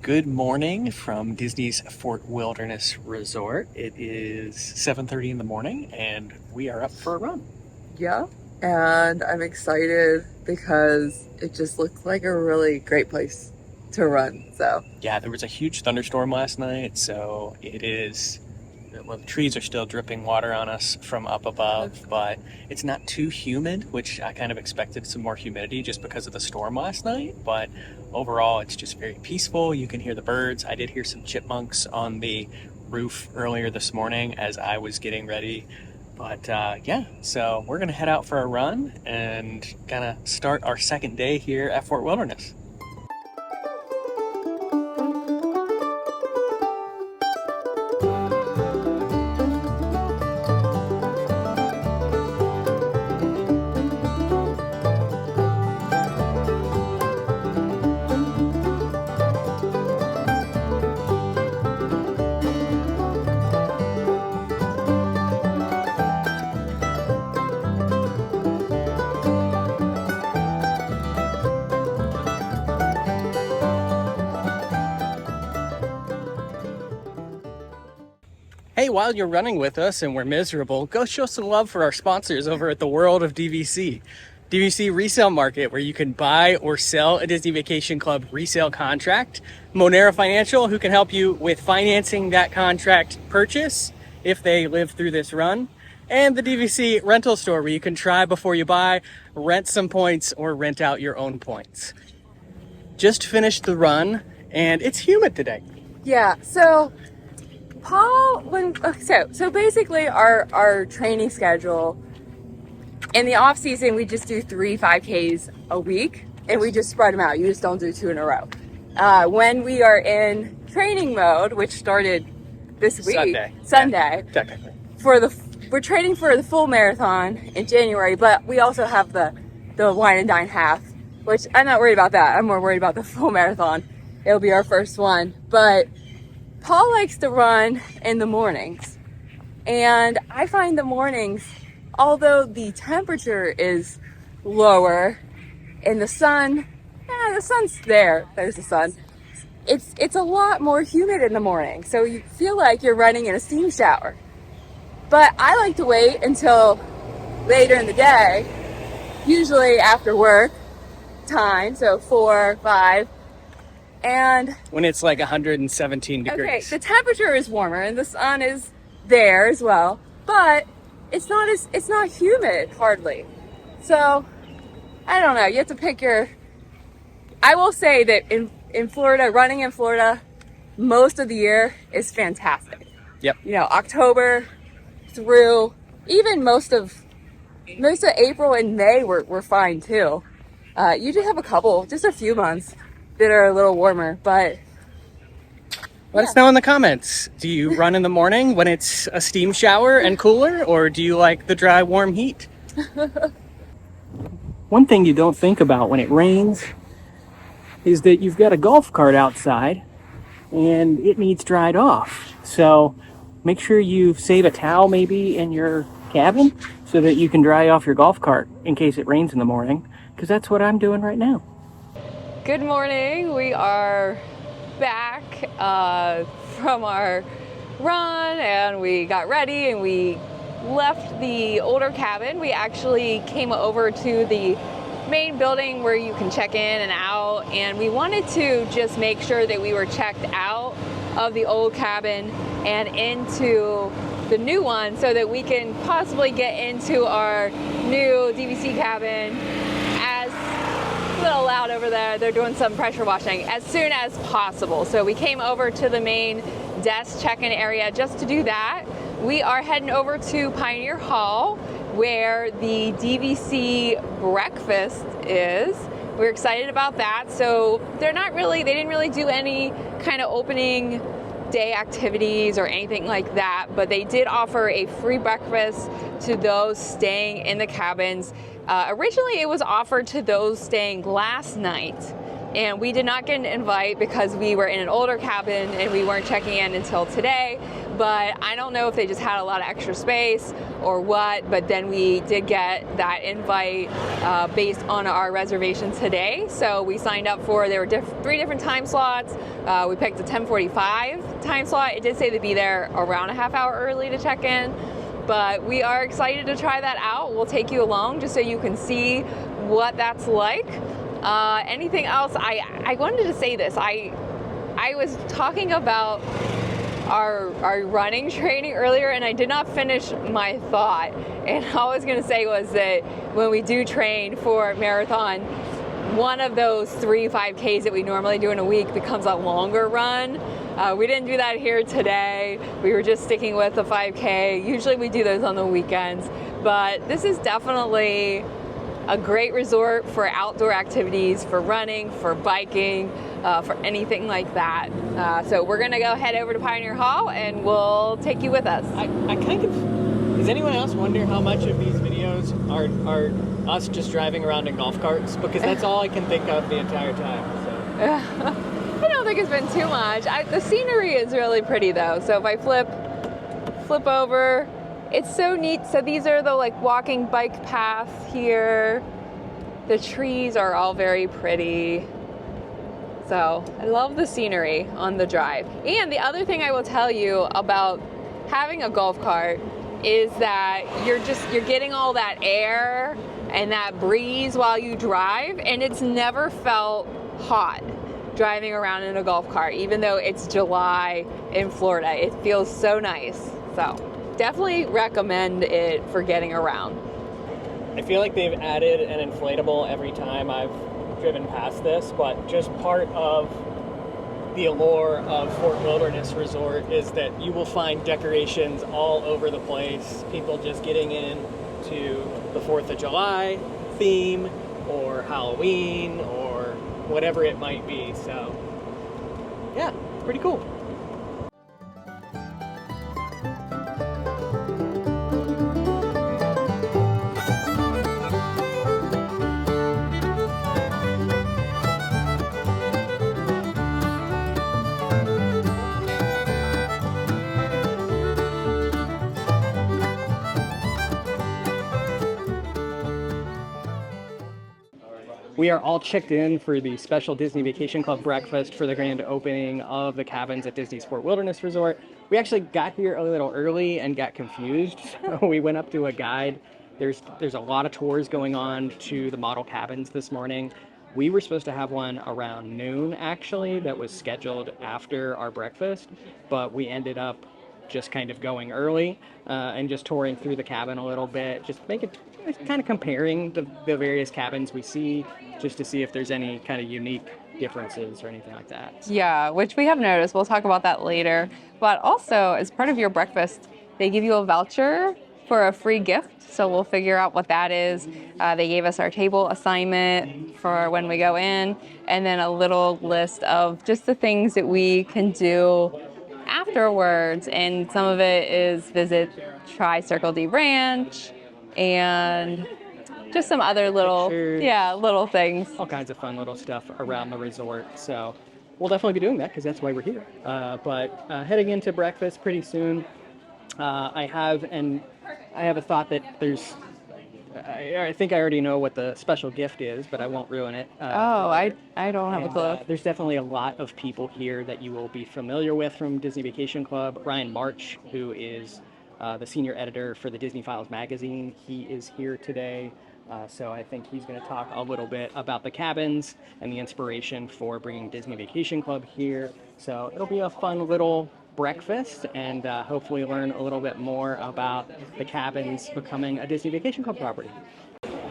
Good morning from Disney's Fort Wilderness Resort. It is 7:30 in the morning and we are up for a run. Yeah, and I'm excited because it just looks like a really great place to run. So Yeah, there was a huge thunderstorm last night, so the trees are still dripping water on us from up above, but it's not too humid, which I kind of expected some more humidity just because of the storm last night. But overall, it's just very peaceful. You can hear the birds. I did hear some chipmunks on the roof earlier this morning as I was getting ready. But so we're going to head out for a run and kind of start our second day here at Fort Wilderness. Hey, while you're running with us and we're miserable, go show some love for our sponsors over at the World of DVC. DVC Resale Market, where you can buy or sell a Disney Vacation Club resale contract. Monera Financial, who can help you with financing that contract purchase if they live through this run. And the DVC Rental Store, where you can try before you buy, rent some points, or rent out your own points. Just finished the run, and it's humid today. yeah, so Paul, so basically our training schedule in the off season, we just do 3 5Ks a week, and we just spread them out. You just don't do 2 in a row. When we are in training mode, which started this week, Sunday, yeah, technically, we're training for the full marathon in January, but we also have the wine and dine half, which I'm not worried about that. I'm more worried about the full marathon. It'll be our first one, but Paul likes to run in the mornings, and I find the mornings, although the temperature is lower and the sun's there, there's the sun, it's a lot more humid in the morning, so you feel like you're running in a steam shower. But I like to wait until later in the day, usually after work time, so 4, 5, and when it's like 117 degrees. Okay, the temperature is warmer and the sun is there as well, but it's not humid hardly. So I don't know. You have to pick I will say that in Florida, running in Florida, most of the year is fantastic. Yep. You know, October through even most of April and May were fine too. You do have just a few months that are a little warmer, but let us know in the comments. Do you run in the morning when it's a steam shower and cooler, or do you like the dry, warm heat? One thing you don't think about when it rains is that you've got a golf cart outside and it needs dried off. So make sure you save a towel maybe in your cabin so that you can dry off your golf cart in case it rains in the morning, because that's what I'm doing right now. Good morning. We are back from our run, and we got ready and we left the older cabin. We actually came over to the main building where you can check in and out, and we wanted to just make sure that we were checked out of the old cabin and into the new one so that we can possibly get into our new DVC cabin a little loud over there. They're doing some pressure washing as soon as possible. So we came over to the main desk check-in area just to do that. We are heading over to Pioneer Hall where the DVC Breakfast is. We're excited about that. So they didn't really do any kind of opening day activities or anything like that, but they did offer a free breakfast to those staying in the cabins. Originally, it was offered to those staying last night, and we did not get an invite because we were in an older cabin and we weren't checking in until today. but I don't know if they just had a lot of extra space or what, but then we did get that invite based on our reservation today. So we signed up for, there were 3 different time slots. We picked a 10:45 time slot. It did say to be there around a half hour early to check in, but we are excited to try that out. We'll take you along just so you can see what that's like. Anything else? I wanted to say this. I was talking about our running training earlier, and I did not finish my thought. And all I was going to say was that when we do train for marathon, one of those 3 5Ks that we normally do in a week becomes a longer run. We didn't do that here today. We were just sticking with the 5K. Usually we do those on the weekends, but this is definitely a great resort for outdoor activities, for running, for biking, for anything like that. So we're gonna go head over to Pioneer Hall and we'll take you with us. I kind of, does anyone else wonder how much of these videos are us just driving around in golf carts? Because that's all I can think of the entire time. So. I don't think it's been too much. The scenery is really pretty though. So if I flip over, it's so neat. So these are the like walking bike paths here. The trees are all very pretty. So I love the scenery on the drive. And the other thing I will tell you about having a golf cart is that you're getting all that air and that breeze while you drive, and it's never felt hot driving around in a golf cart, even though it's July in Florida. It feels so nice. So definitely recommend it for getting around. I feel like they've added an inflatable every time I've driven past this, but just part of the allure of Fort Wilderness Resort is that you will find decorations all over the place. People just getting into the 4th of July theme or Halloween or whatever it might be. So yeah, pretty cool. We are all checked in for the special Disney Vacation Club breakfast for the grand opening of the cabins at Disney's Fort Wilderness Resort. We actually got here a little early and got confused, so we went up to a guide. There's a lot of tours going on to the model cabins this morning. We were supposed to have one around noon, actually, that was scheduled after our breakfast, but we ended up just kind of going early and just touring through the cabin a little bit, just kind of comparing the various cabins we see, just to see if there's any kind of unique differences or anything like that. Yeah, which we have noticed. We'll talk about that later. But also, as part of your breakfast, they give you a voucher for a free gift. So we'll figure out what that is. They gave us our table assignment for when we go in, and then a little list of just the things that we can do afterwards. And some of it is try Circle D Ranch, and just some other little things. All kinds of fun little stuff around the resort. So we'll definitely be doing that because that's why we're here. But heading into breakfast pretty soon. I have a thought that I think I already know what the special gift is, but I won't ruin it. I don't have a clue. There's definitely a lot of people here that you will be familiar with from Disney Vacation Club. Ryan March, who is the senior editor for the Disney Files magazine, he is here today. So I think he's going to talk a little bit about the cabins and the inspiration for bringing Disney Vacation Club here. So it'll be a fun little breakfast and hopefully learn a little bit more about the cabins becoming a Disney Vacation Club property.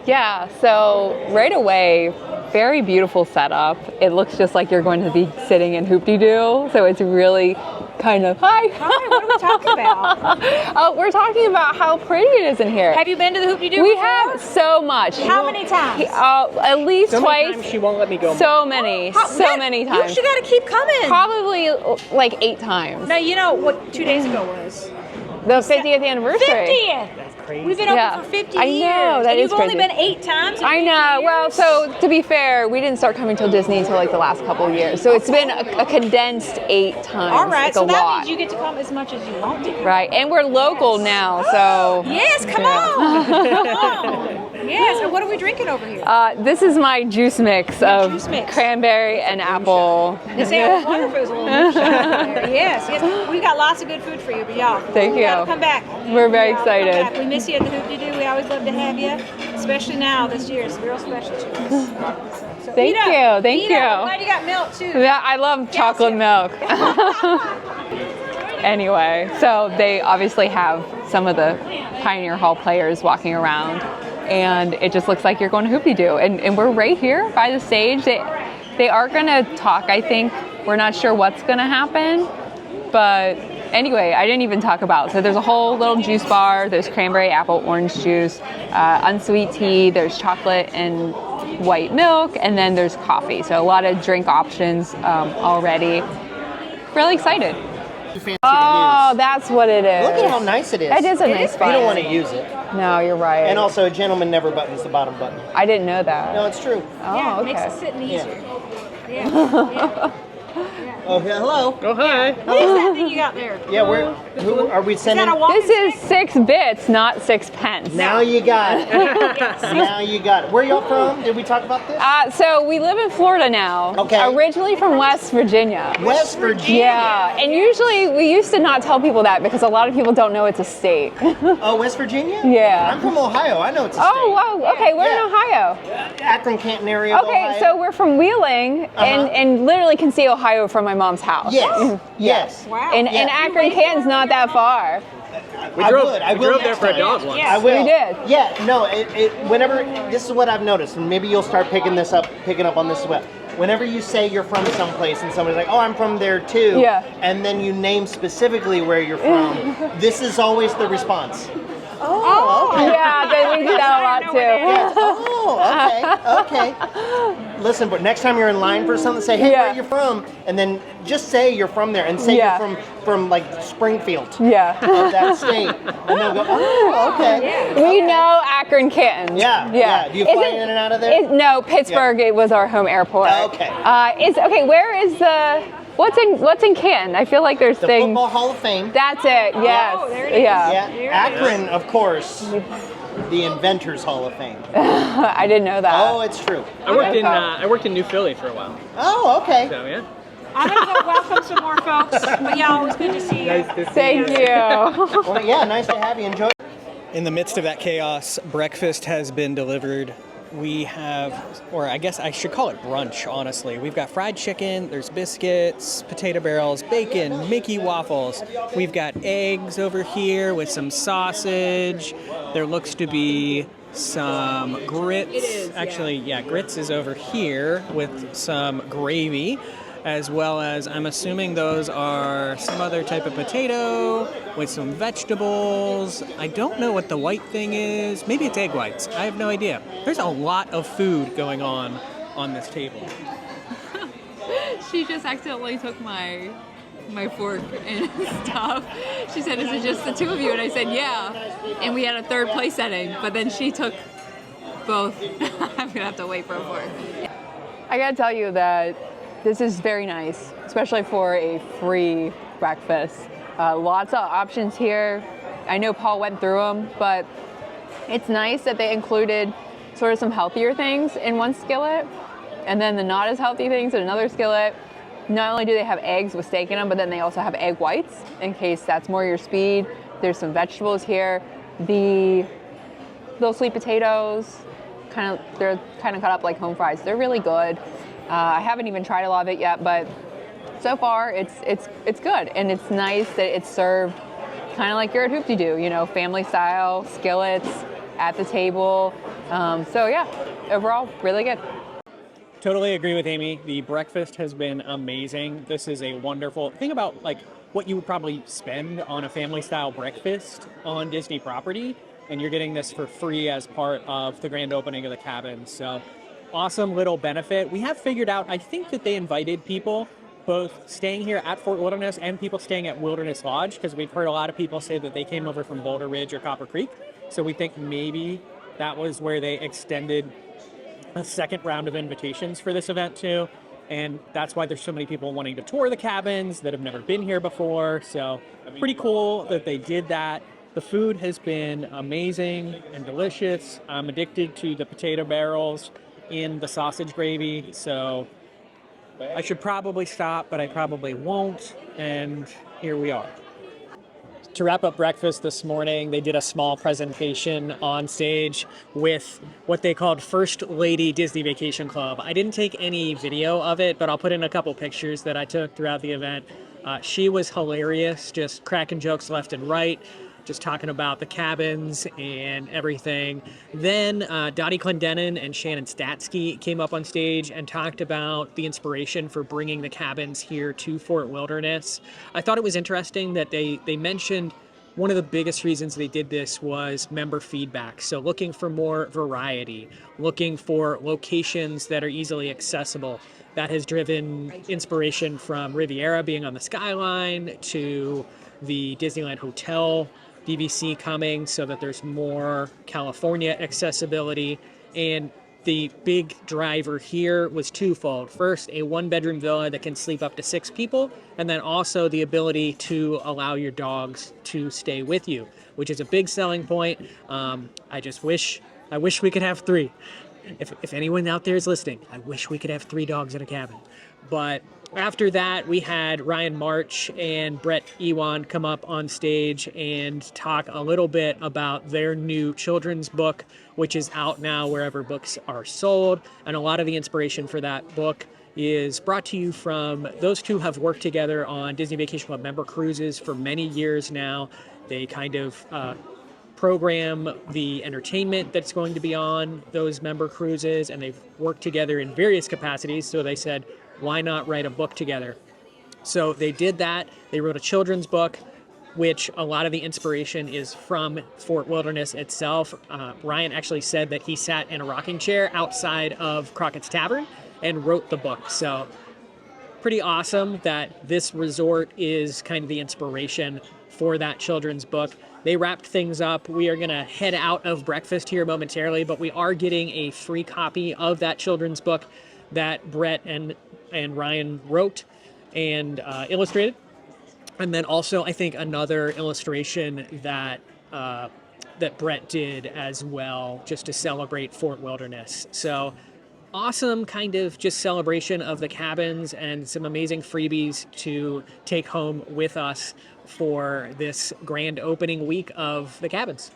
Yeah, so right away, very beautiful setup. It looks just like you're going to be sitting in Hoop-Dee-Doo, so it's really kind of, hi, what are we talking about? We're talking about how pretty it is in here. Have you been to the Hoop-Dee-Doo We before? have so much. How many times? At least So twice. many times she won't let me go. So many many times. You got to keep coming. Probably like 8 times. Now, you know what 2 days ago was? The 50th anniversary. 50th. crazy. We've been Yeah. open for 50 I years. know, that and is you've only crazy. been 8 times. in I 50 know. Well, years? so to be fair, we didn't start coming to Disney until like the last couple of years. So it's been a condensed 8 times. All right, It's so a that lot. means you get to come as much as you want to. Right, and we're local now, so. Yes, come Yeah. on. Come on. Yes, and what are we drinking over here? This is my juice mix of juice mix. cranberry and apple. They say I wonder if it was a little moonshine there. Yes, yes. We got lots of good food for you, but y'all. Thank you you. gotta come back. We're very You gotta come excited. back. We miss you at the Hoop-de-Doo. We always love to have you, especially now this year. It's real special to us. So Thank eat up. you, thank Eat you. up. I'm glad you got milk too. Yeah, I love chocolate milk. Anyway, so they obviously have some of the Pioneer Hall players walking around, and it just looks like you're going to Hoop-de-Doo. And we're right here by the stage. They are going to talk, I think. We're not sure what's going to happen, but anyway, I didn't even talk about. So there's a whole little juice bar. There's cranberry, apple, orange juice, unsweet tea. There's chocolate and white milk, and then there's coffee. So a lot of drink options already. Really excited. Fancy Oh, to that's what it is. use. Look at how nice it is. It is a nice You spot. don't want to use it. No, you're right. And also, a gentleman never buttons the bottom button. I didn't know that. No, it's true. Oh, Yeah, it okay. makes it sitting easier. Yeah. Yeah. Oh, yeah, hello. Oh, hi. What is that thing you got there? Yeah, who are we Is sending? that a walking This is stick? 6 bits, not 6 pence. Now you got it. Now you got it. Where y'all from? Did we talk about this? So we live in Florida now. Okay. Originally from West Virginia. West Virginia. Yeah, and usually we used to not tell people that because a lot of people don't know it's a state. Oh, West Virginia? Yeah. I'm from Ohio. I know it's a Oh, state. wow. Okay, we're Yeah. in Ohio. Akron, Canton area of Okay, Ohio. so we're from Wheeling and literally can see Ohio from my mom's house. Yes. Yes. Wow. And Yeah. Akron, Canton's not that far. We I drove, would. I we will drove there next for a time. dog once. Yeah. I will. We did. Yeah, no, whenever, this is what I've noticed, and maybe you'll start picking up on this as well. Whenever you say you're from someplace and somebody's like, oh, I'm from there too, Yeah. and then you name specifically where you're from, this is always the response. Oh, okay. Yeah, we do that a lot too. Yes. Oh, okay. Listen, but next time you're in line for something, say, hey, Yeah. where are you from? And then just say you're from there, and say Yeah. you're from like Springfield Yeah. of that state. And they'll go, oh, okay. We know Akron, Canton. Yeah, yeah. Do you fly in and out of there? No, Pittsburgh. It was our home airport. Okay. Okay. Where is the what's in Canton? I feel like there's The things. Football Hall of Fame. That's it. Yes. Oh, there it is. Yeah. Yeah, There it Akron, of course, the Inventors Hall of Fame. I didn't know that. Oh, it's true. I worked in New Philly for a while. Oh, okay. So yeah. I'm going to go welcome some more folks. But yeah, always good to see you. Thank you. Well, yeah, nice to have you. Enjoy. In the midst of that chaos, breakfast has been delivered. We have, or I guess I should call it brunch, honestly. We've got fried chicken, there's biscuits, potato barrels, bacon, Mickey waffles. We've got eggs over here with some sausage. There looks to be some grits. Grits is over here with some gravy, as well as, I'm assuming those are some other type of potato with some vegetables. I don't know what the white thing is. Maybe it's egg whites. I have no idea. There's a lot of food going on this table. She just accidentally took my fork and stuff. She said, is it just the two of you? And I said, yeah. And we had a third place setting, but then she took both. I'm gonna have to wait for a fork. I gotta tell you that this is very nice, especially for a free breakfast. Lots of options here. I know Paul went through them, but it's nice that they included sort of some healthier things in one skillet, and then the not as healthy things in another skillet. Not only do they have eggs with steak in them, but then they also have egg whites in case that's more your speed. There's some vegetables here. The little sweet potatoes, they're kind of cut up like home fries. They're really good. I haven't even tried a lot of it yet, but so far it's good, and it's nice that it's served kind of like you're at Hoop-de-Doo, you know, family style skillets at the table. So yeah, overall really good. Totally agree with Amy. The breakfast has been amazing. This is a wonderful thing about like what you would probably spend on a family style breakfast on Disney property, and you're getting this for free as part of the grand opening of the cabin. So awesome little benefit. We have figured out, I think that they invited people both staying here at Fort Wilderness and people staying at Wilderness Lodge, because we've heard a lot of people say that they came over from Boulder Ridge or Copper Creek. So we think maybe that was where they extended a second round of invitations for this event too. And that's why there's so many people wanting to tour the cabins that have never been here before. So pretty cool that they did that. The food has been amazing and delicious. I'm addicted to the potato barrels in the sausage gravy. So I should probably stop, but I probably won't. And here we are. To wrap up breakfast this morning, they did a small presentation on stage with what they called First Lady Disney Vacation Club. I didn't take any video of it, but I'll put in a couple pictures that I took throughout the event. She was hilarious, just cracking jokes left and right, just talking about the cabins and everything. Then Dottie Clendenin and Shannon Statsky came up on stage and talked about the inspiration for bringing the cabins here to Fort Wilderness. I thought it was interesting that they mentioned one of the biggest reasons they did this was member feedback. So looking for more variety, looking for locations that are easily accessible. That has driven inspiration from Riviera being on the skyline to the Disneyland Hotel DVC coming so that there's more California accessibility. And the big driver here was twofold. First, a one-bedroom villa that can sleep up to 6 people, and then also the ability to allow your dogs to stay with you, which is a big selling point. I wish we could have 3. If anyone out there is listening, I wish we could have 3 dogs in a cabin. But after that, we had Ryan March and Brett Ewan come up on stage and talk a little bit about their new children's book, which is out now wherever books are sold. And a lot of the inspiration for that book is brought to you from those two have worked together on Disney Vacation Club member cruises for many years now. They kind of program the entertainment that's going to be on those member cruises, and they've worked together in various capacities. So they said, why not write a book together? So they did that. They wrote a children's book, which a lot of the inspiration is from Fort Wilderness itself. Ryan actually said that he sat in a rocking chair outside of Crockett's Tavern and wrote the book. So pretty awesome that this resort is kind of the inspiration for that children's book. They wrapped things up. We are going to head out of breakfast here momentarily, but we are getting a free copy of that children's book that Brett and Ryan wrote and illustrated. And then also, I think another illustration that Brett did as well, just to celebrate Fort Wilderness. So awesome kind of just celebration of the cabins and some amazing freebies to take home with us for this grand opening week of the cabins.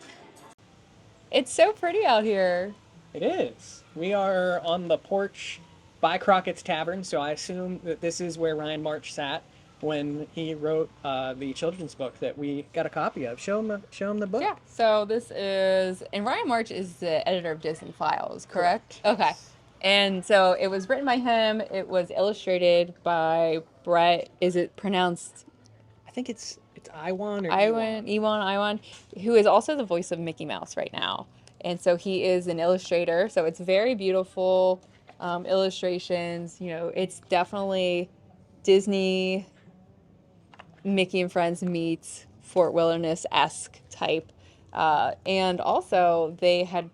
It's so pretty out here. It is. We are on the porch by Crockett's Tavern, so I assume that this is where Ryan March sat when he wrote the children's book that we got a copy of. Show him the book. Yeah. So this is, and Ryan March is the editor of Disney Files, correct? Okay. And so it was written by him. It was illustrated by Brett. Is it pronounced? I think it's Iwan or Iwan, who is also the voice of Mickey Mouse right now. And so he is an illustrator. So it's very beautiful illustrations. You know, it's definitely Disney, Mickey and Friends meets Fort Wilderness-esque type. And also they had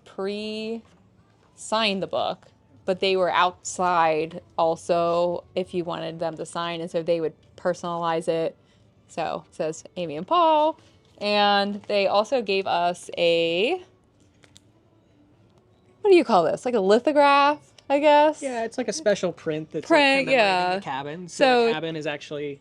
signed the book, but they were outside also if you wanted them to sign. And so they would personalize it. So it says Amy and Paul. And they also gave us what do you call this? Like a lithograph, I guess? Yeah, it's like a special print that's commemorating the cabin. So the cabin is actually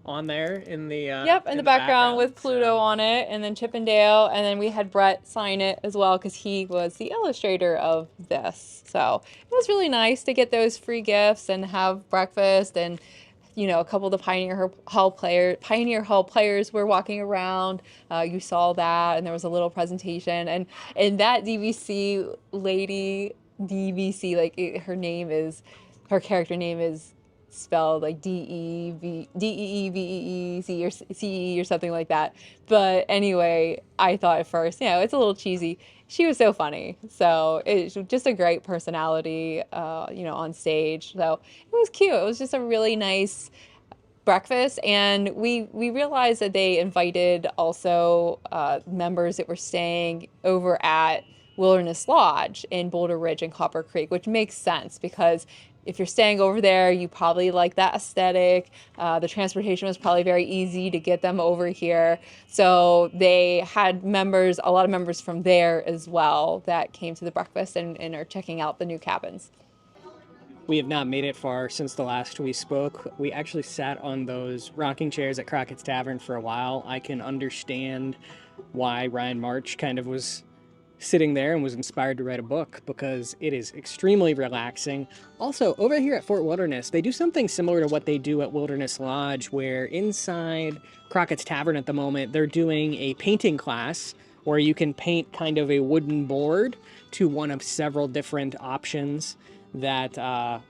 on there in the in the background with Pluto on it, and then Chip and Dale, and then we had Brett sign it as well because he was the illustrator of this. So it was really nice to get those free gifts and have breakfast, and you know, a couple of the Pioneer Hall players were walking around. You saw that, and there was a little presentation, and that DVC lady, like her character name is spelled like DeeveeveeC or CE or something like that. But anyway, I thought at first, you know, it's a little cheesy. She was so funny. So it's just a great personality, on stage. So it was cute. It was just a really nice breakfast, and we realized that they invited also members that were staying over at Wilderness Lodge in Boulder Ridge and Copper Creek, which makes sense because if you're staying over there, you probably like that aesthetic. The transportation was probably very easy to get them over here. So they had members, a lot of members from there as well that came to the breakfast and are checking out the new cabins. We have not made it far since the last we spoke. We actually sat on those rocking chairs at Crockett's Tavern for a while. I can understand why Ryan March kind of was sitting there and was inspired to write a book, because it is extremely relaxing. Also, over here at Fort Wilderness, they do something similar to what they do at Wilderness Lodge, where inside Crockett's Tavern at the moment, they're doing a painting class where you can paint kind of a wooden board to one of several different options that are,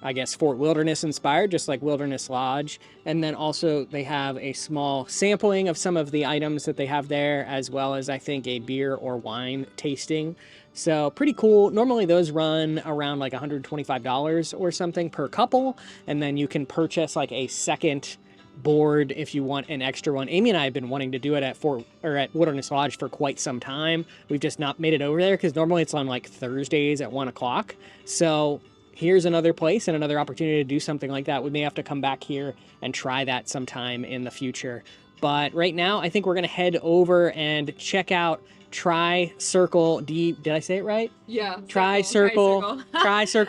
I guess, Fort Wilderness inspired, just like Wilderness Lodge. And then also they have a small sampling of some of the items that they have there, as well as I think a beer or wine tasting. So pretty cool. Normally those run around like $125 or something per couple. And then you can purchase like a second board if you want an extra one. Amy and I have been wanting to do it at Wilderness Lodge for quite some time. We've just not made it over there because normally it's on like Thursdays at 1 o'clock. So here's another place and another opportunity to do something like that. We may have to come back here and try that sometime in the future. But right now, I think we're going to head over and check out Tri-Circle D. Did I say it right? Yeah. Tri-Circle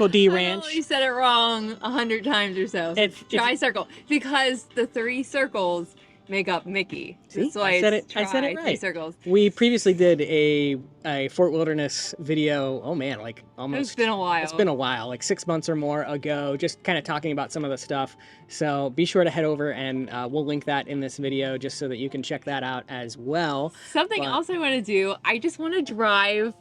D Ranch. You said it wrong 100 times or so. Tri-Circle. Because the 3 circles make up Mickey. See? That's why I said it right. 3 circles. We previously did a Fort Wilderness video, oh man, like almost... It's been a while. It's been a while, like 6 months or more ago, just kind of talking about some of the stuff. So be sure to head over and we'll link that in this video just so that you can check that out as well. Something else I want to do, I just want to drive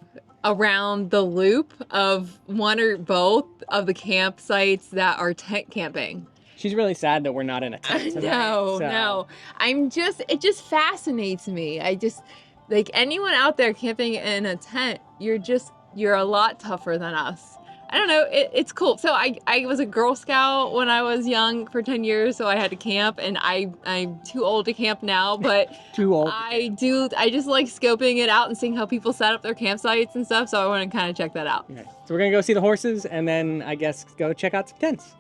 around the loop of one or both of the campsites that are tent camping. She's really sad that we're not in a tent tonight. No. It just fascinates me. Like anyone out there camping in a tent, you're a lot tougher than us. I don't know, it's cool. So I was a Girl Scout when I was young for 10 years, so I had to camp, and I'm too old to camp now, but too old. I just like scoping it out and seeing how people set up their campsites and stuff, so I want to kind of check that out. Okay. So we're gonna go see the horses and then I guess go check out some tents.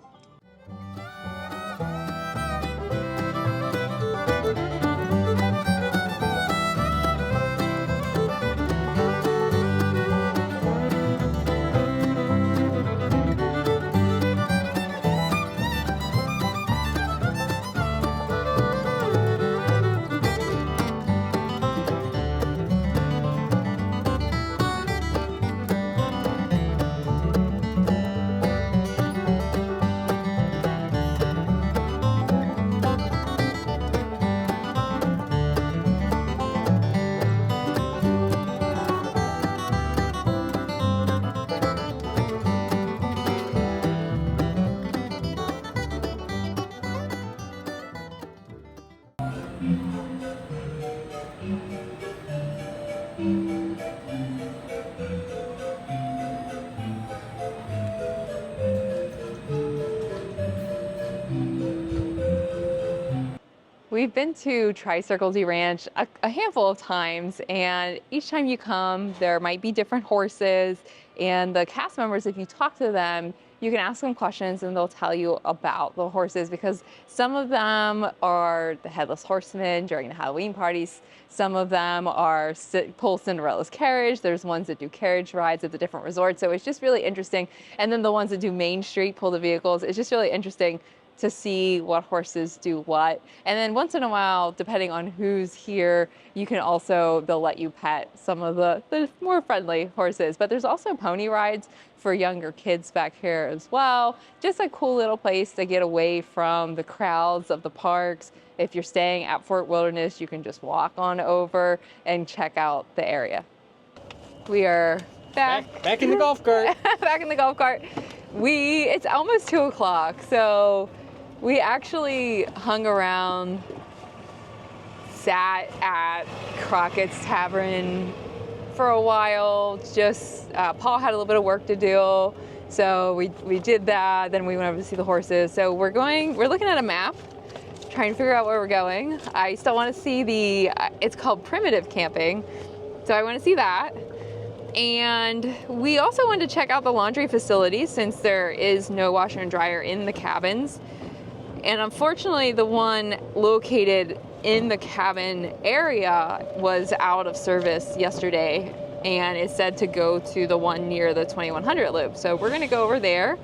We've been to Tri-Circle D Ranch a handful of times, and each time you come, there might be different horses, and the cast members, if you talk to them, you can ask them questions and they'll tell you about the horses, because some of them are the Headless Horsemen during the Halloween parties. Some of them are pull Cinderella's carriage. There's ones that do carriage rides at the different resorts. So it's just really interesting. And then the ones that do Main Street, pull the vehicles. It's just really interesting to see what horses do what. And then once in a while, depending on who's here, they'll let you pet some of the more friendly horses. But there's also pony rides for younger kids back here as well. Just a cool little place to get away from the crowds of the parks. If you're staying at Fort Wilderness, you can just walk on over and check out the area. We are back in the golf cart. back in the golf cart. It's almost 2 o'clock, so we actually hung around, sat at Crockett's Tavern for a while. Paul had a little bit of work to do, So we did that, then we went over to see the horses. So we're looking at a map, trying to figure out where we're going. I still want to see it's called primitive camping. So I want to see that. And we also wanted to check out the laundry facilities since there is no washer and dryer in the cabins. And unfortunately, the one located in the cabin area was out of service yesterday, and it said to go to the one near the 2100 loop. So we're gonna go over there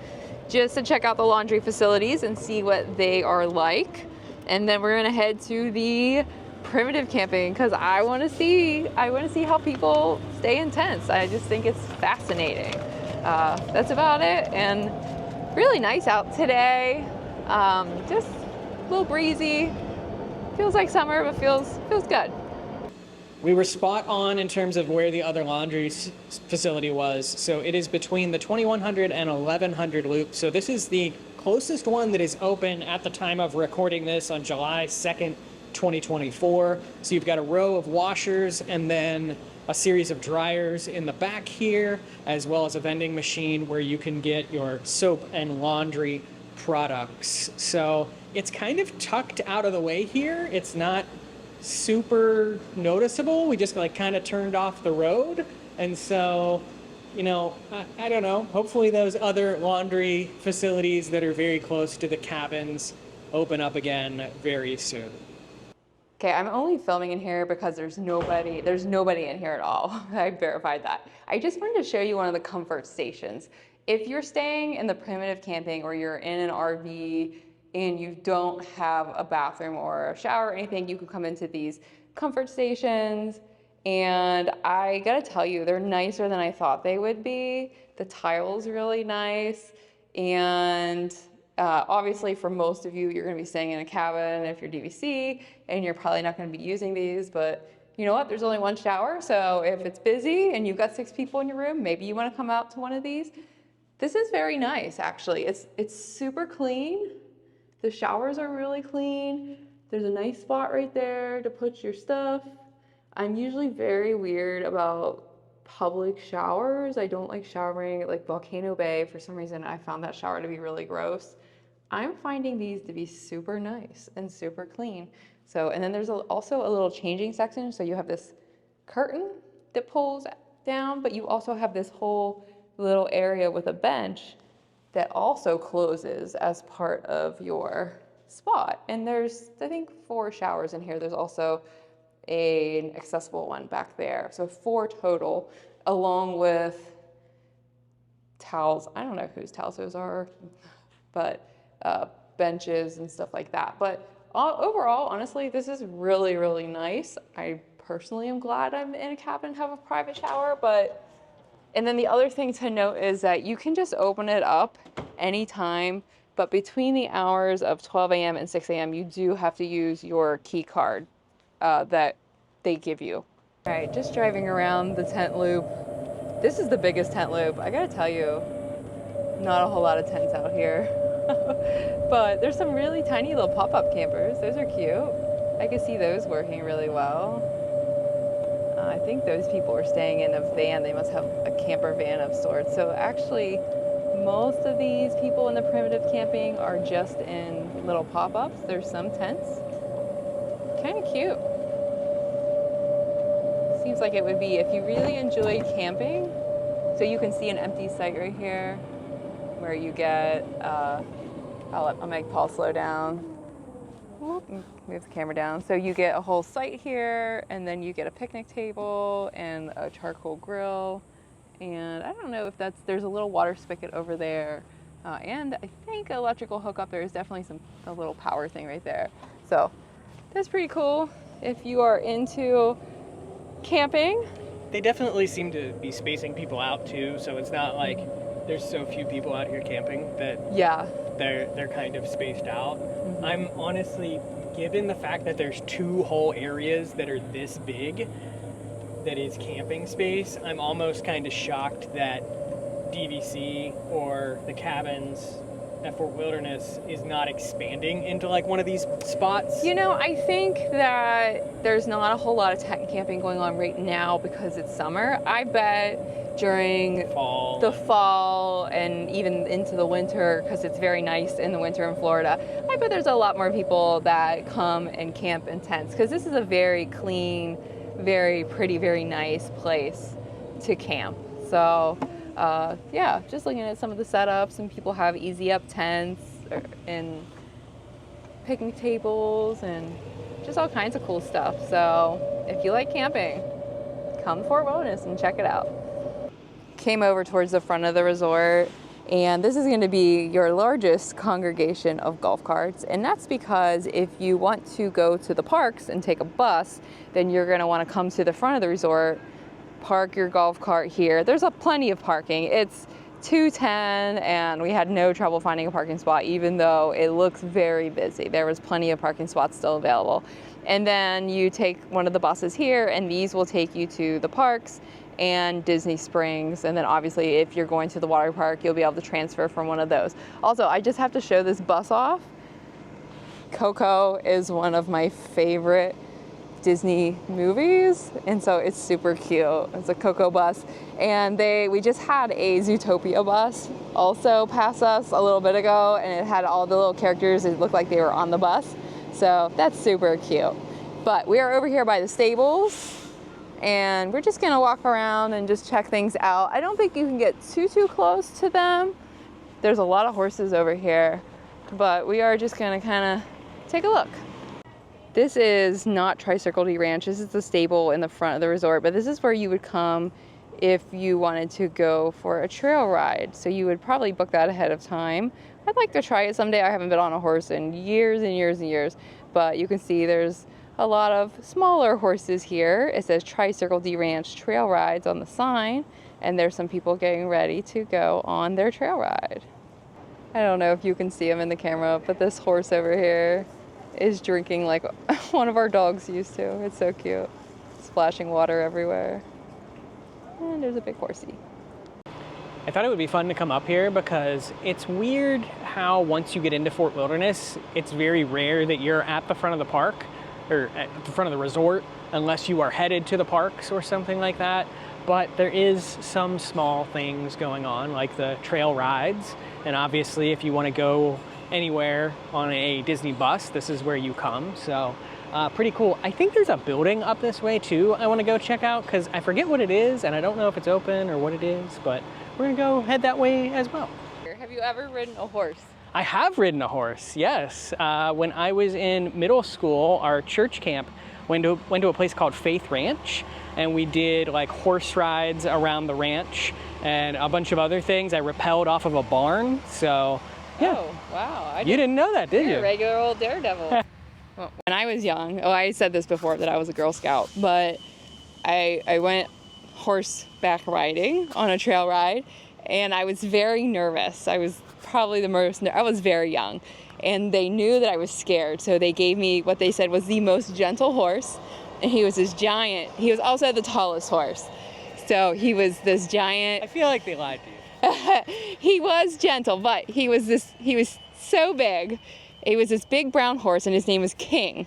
just to check out the laundry facilities and see what they are like. And then we're gonna head to the primitive camping because I wanna see how people stay in tents. I just think it's fascinating. That's about it, and really nice out today. Just a little breezy. Feels like summer, but feels good. We were spot on in terms of where the other laundry facility was. So it is between the 2100 and 1100 loop. So this is the closest one that is open at the time of recording this on July 2nd, 2024. So you've got a row of washers and then a series of dryers in the back here, as well as a vending machine where you can get your soap and laundry products. So it's kind of tucked out of the way here. It's not super noticeable. We just like kind of turned off the road. And so, you know, I don't know. Hopefully those other laundry facilities that are very close to the cabins open up again very soon. Okay, I'm only filming in here because there's nobody in here at all. I verified that. I just wanted to show you one of the comfort stations. If you're staying in the primitive camping or you're in an RV and you don't have a bathroom or a shower or anything, you can come into these comfort stations. And I gotta tell you, they're nicer than I thought they would be. The tile's really nice. And obviously for most of you, you're gonna be staying in a cabin if you're DVC, and you're probably not gonna be using these, but you know what, there's only one shower, so if it's busy and you've got 6 people in your room, maybe you wanna come out to one of these. This is very nice, actually. It's super clean. The showers are really clean. There's a nice spot right there to put your stuff. I'm usually very weird about public showers. I don't like showering at like Volcano Bay. For some reason, I found that shower to be really gross. I'm finding these to be super nice and super clean. So, and then there's also a little changing section. So you have this curtain that pulls down, but you also have this whole little area with a bench that also closes as part of your spot. And there's, I think, 4 showers in here. There's also an accessible one back there. So 4 total, along with towels. I don't know whose towels those are, but benches and stuff like that. But overall, honestly, this is really, really nice. I personally am glad I'm in a cabin and have a private shower, and then the other thing to note is that you can just open it up anytime, but between the hours of 12 a.m. and 6 a.m., you do have to use your key card that they give you. All right, just driving around the tent loop. This is the biggest tent loop. I gotta tell you, not a whole lot of tents out here. But there's some really tiny little pop-up campers. Those are cute. I can see those working really well. I think those people are staying in a van. They must have a camper van of sorts. So actually, most of these people in the primitive camping are just in little pop-ups. There's some tents. Kind of cute. Seems like it would be if you really enjoyed camping. So you can see an empty site right here where you get, I'll make Paul slow down. Move the camera down. So you get a whole site here, and then you get a picnic table and a charcoal grill. And I don't know if there's a little water spigot over there. And I think electrical hookup. There's definitely a little power thing right there. So that's pretty cool if you are into camping. They definitely seem to be spacing people out too, so it's not like there's so few people out here camping that they're kind of spaced out. Mm-hmm. I'm honestly, given the fact that there's 2 whole areas that are this big, that is camping space, I'm almost kind of shocked that DVC or the cabins that Fort Wilderness is not expanding into like one of these spots? You know, I think that there's not a whole lot of tent camping going on right now because it's summer. I bet during the fall and even into the winter, because it's very nice in the winter in Florida, I bet there's a lot more people that come and camp in tents, because this is a very clean, very pretty, very nice place to camp. So yeah, just looking at some of the setups, and people have easy up tents and picnic tables and just all kinds of cool stuff. So if you like camping, come to Fort Wilderness and check it out. Came over towards the front of the resort, and this is going to be your largest congregation of golf carts, and that's because if you want to go to the parks and take a bus, then you're going to want to come to the front of the resort, park your golf cart here. There's plenty of parking. It's 2:10 and we had no trouble finding a parking spot, even though it looks very busy. There was plenty of parking spots still available. And then you take one of the buses here, and these will take you to the parks and Disney Springs. And then obviously if you're going to the water park, you'll be able to transfer from one of those. Also, I just have to show this bus off. Coco is one of my favorite Disney movies, and so it's super cute. It's a Coco bus, and we just had a Zootopia bus also pass us a little bit ago, and it had all the little characters. It looked like they were on the bus, so that's super cute. But we are over here by the stables, and we're just gonna walk around and just check things out. I don't think you can get too close to them. There's a lot of horses over here, but we are just gonna kind of take a look. This is not Tricycle D Ranch. This is the stable in the front of the resort, but this is where you would come if you wanted to go for a trail ride. So you would probably book that ahead of time. I'd like to try it someday. I haven't been on a horse in years and years and years, but you can see there's a lot of smaller horses here. It says Tricycle D Ranch Trail Rides on the sign, and there's some people getting ready to go on their trail ride. I don't know if you can see him in the camera, but this horse over here is drinking like one of our dogs used to. It's so cute. Splashing water everywhere. And there's a big horsey. I thought it would be fun to come up here because it's weird how once you get into Fort Wilderness, it's very rare that you're at the front of the park or at the front of the resort unless you are headed to the parks or something like that. But there is some small things going on, like the trail rides. And obviously if you want to go anywhere on a Disney bus, this is where you come. So pretty cool. I think there's a building up this way too I want to go check out, because I forget what it is and I don't know if it's open or what it is, but we're gonna go head that way as well. Have you ever ridden a horse? I have ridden a horse, yes. When I was in middle school, our church camp went to a place called Faith Ranch, and we did like horse rides around the ranch and a bunch of other things. I rappelled off of a barn, so yeah. Oh, wow. You didn't know that, did You're you? a regular old daredevil. Well, when I was young, I said this before that I was a Girl Scout, but I went horseback riding on a trail ride, and I was very nervous. I was probably I was very young, and they knew that I was scared, so they gave me what they said was the most gentle horse, and he was this giant. He was also the tallest horse, so he was this giant. I feel like they lied to you. He was gentle, but he was so big. He was this big brown horse, and his name was King.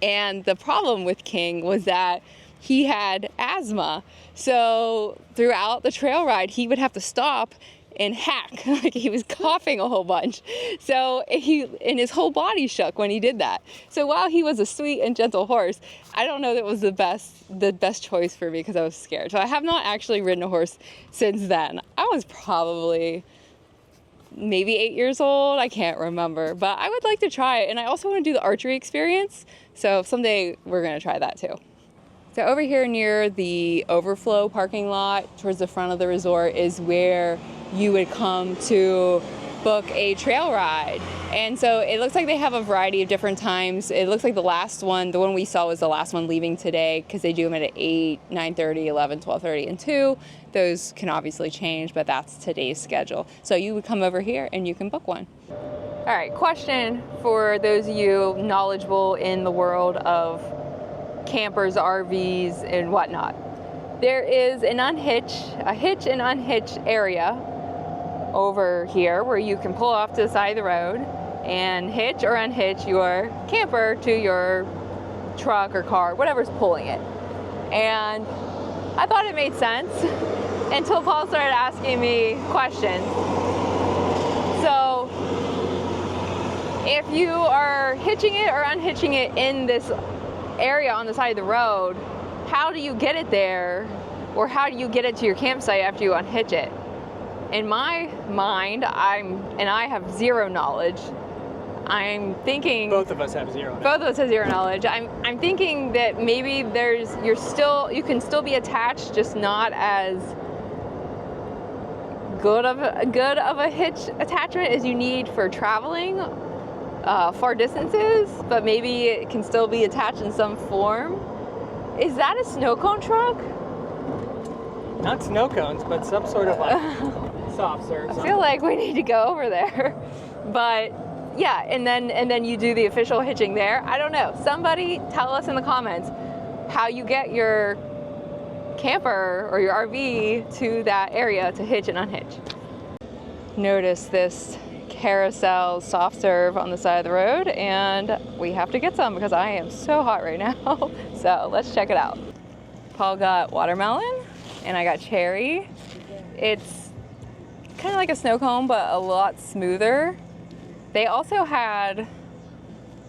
And the problem with King was that he had asthma. So throughout the trail ride, he would have to stop and hack. Like, he was coughing a whole bunch. So and his whole body shook when he did that. So while he was a sweet and gentle horse, I don't know that it was the best choice for me because I was scared. So I have not actually ridden a horse since then. I was probably maybe 8 years old. I can't remember, but I would like to try it. And I also want to do the archery experience. So someday we're going to try that too. So over here near the overflow parking lot towards the front of the resort is where you would come to book a trail ride. And so it looks like they have a variety of different times. It looks like the one we saw was the last one leaving today, because they do them at 8, 9:30, 11, 12:30, and 2. Those can obviously change, but that's today's schedule. So you would come over here and you can book one. All right, question for those of you knowledgeable in the world of campers, RVs, and whatnot. There is a hitch and unhitch area over here where you can pull off to the side of the road and hitch or unhitch your camper to your truck or car, whatever's pulling it. And I thought it made sense until Paul started asking me questions. So if you are hitching it or unhitching it in this area on the side of the road, how do you get it there? Or how do you get it to your campsite after you unhitch it? In my mind, I have zero knowledge. I'm thinking Both of us have zero. both of us have zero knowledge. I'm thinking that maybe you can still be attached, just not as good of a hitch attachment as you need for traveling far distances, but maybe it can still be attached in some form. Is that a snow cone truck? Not snow cones, but some sort of like soft serve. I feel like we need to go over there. But yeah, and then you do the official hitching there. I don't know. Somebody tell us in the comments how you get your camper or your RV to that area to hitch and unhitch. Notice this Carousel soft serve on the side of the road, and we have to get some because I am so hot right now. So let's check it out. Paul got watermelon and I got cherry. It's kind of like a snow cone, but a lot smoother. They also had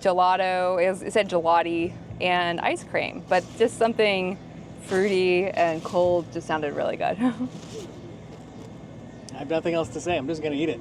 gelato, it said gelati, and ice cream, but just something fruity and cold just sounded really good. I have nothing else to say. I'm just gonna eat it.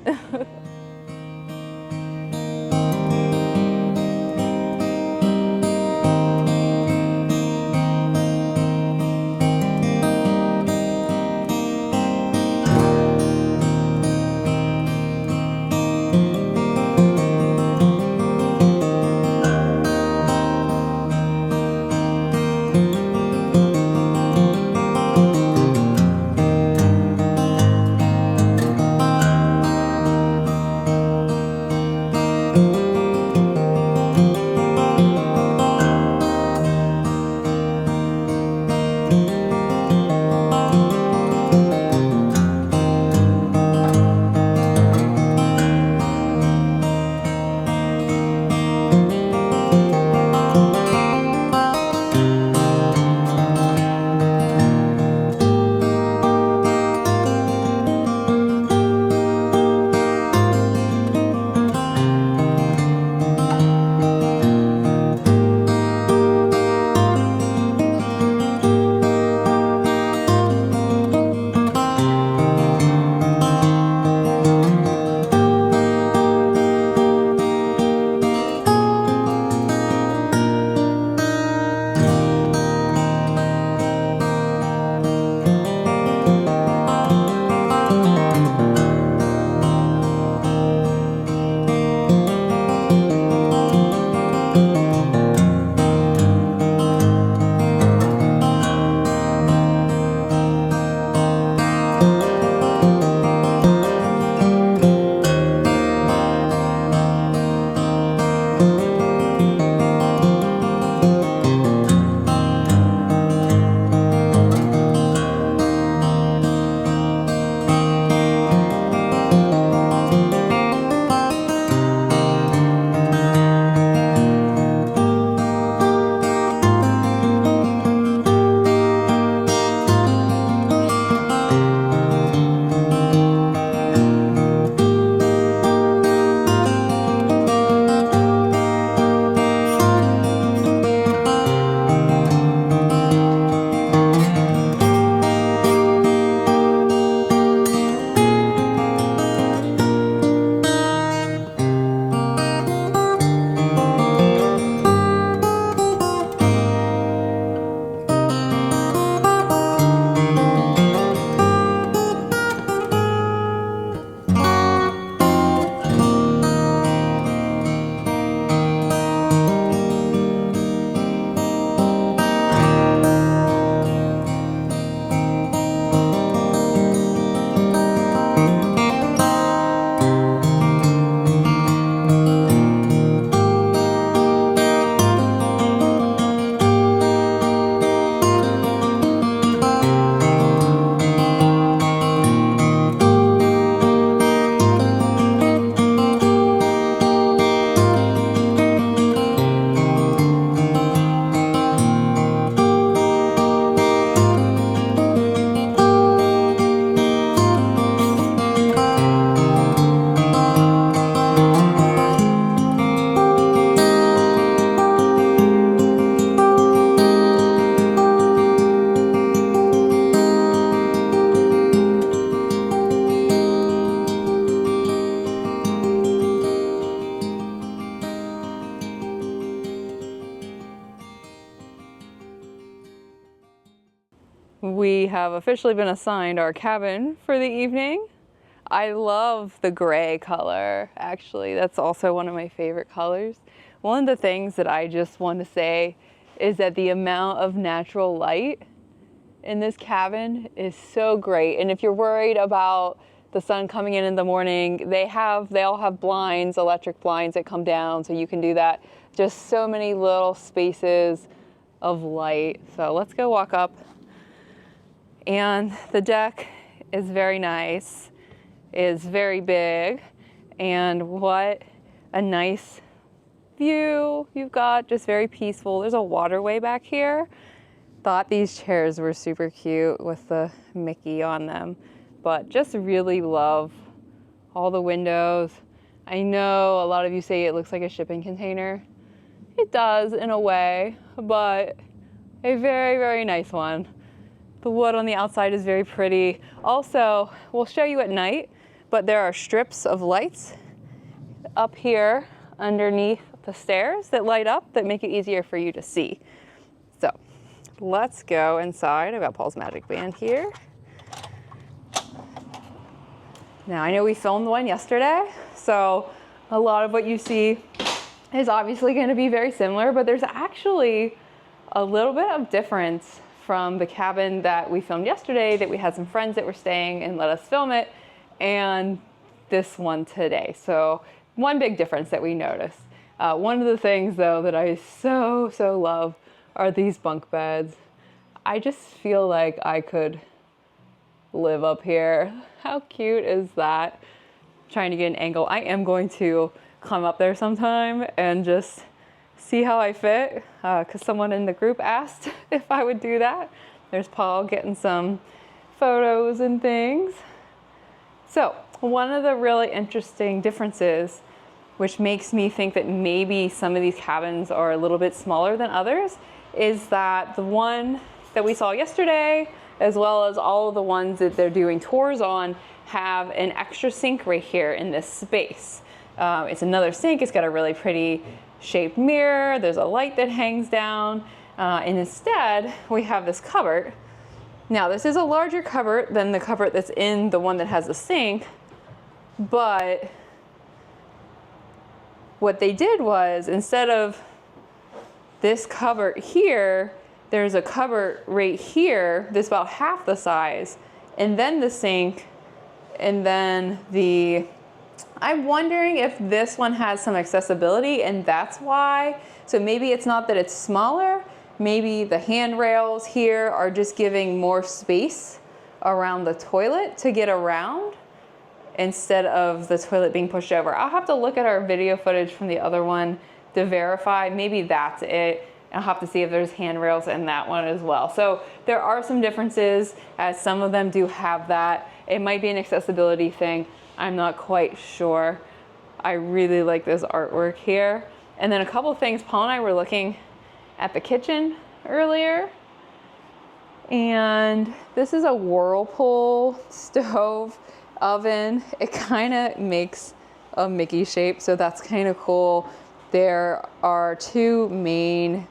we have officially been assigned our cabin for the evening. I love the gray color, actually. That's also one of my favorite colors. One of the things that I just want to say is that the amount of natural light in this cabin is so great. And if you're worried about the sun coming in the morning, they all have blinds, electric blinds that come down, so you can do that. Just so many little spaces of light. So let's go walk up. And the deck is very nice, is very big, and what a nice view you've got, just very peaceful. There's a waterway back here. Thought these chairs were super cute with the Mickey on them, but just really love all the windows. I know a lot of you say it looks like a shipping container. It does in a way, but a very, very nice one. The wood on the outside is very pretty. Also, we'll show you at night, but there are strips of lights up here underneath the stairs that light up that make it easier for you to see. So let's go inside. I've got Paul's Magic Band here. Now, I know we filmed one yesterday, so a lot of what you see is obviously going to be very similar, but there's actually a little bit of difference from the cabin that we filmed yesterday, that we had some friends that were staying and let us film it, and this one today. So one big difference that we noticed. One of the things though that I so love are these bunk beds. I just feel like I could live up here. How cute is that? Trying to get an angle. I am going to climb up there sometime and just see how I fit, because someone in the group asked if I would do that. There's Paul getting some photos and things. So one of the really interesting differences, which makes me think that maybe some of these cabins are a little bit smaller than others, is that the one that we saw yesterday, as well as all of the ones that they're doing tours on, have an extra sink right here in this space. It's another sink. It's got a really pretty shaped mirror. There's a light that hangs down. And instead, we have this cupboard. Now, this is a larger cupboard than the cupboard that's in the one that has the sink, but what they did was, instead of this cupboard here, there's a cupboard right here that's about half the size, and then the sink, and then I'm wondering if this one has some accessibility, and that's why. So maybe it's not that it's smaller, maybe the handrails here are just giving more space around the toilet to get around, instead of the toilet being pushed over. I'll have to look at our video footage from the other one to verify. Maybe that's it. I'll have to see if there's handrails in that one as well. So there are some differences, as some of them do have that. It might be an accessibility thing. I'm not quite sure. I really like this artwork here. And then a couple of things, Paul and I were looking at the kitchen earlier, and this is a Whirlpool stove oven. It kind of makes a Mickey shape, so that's kind of cool. There are two main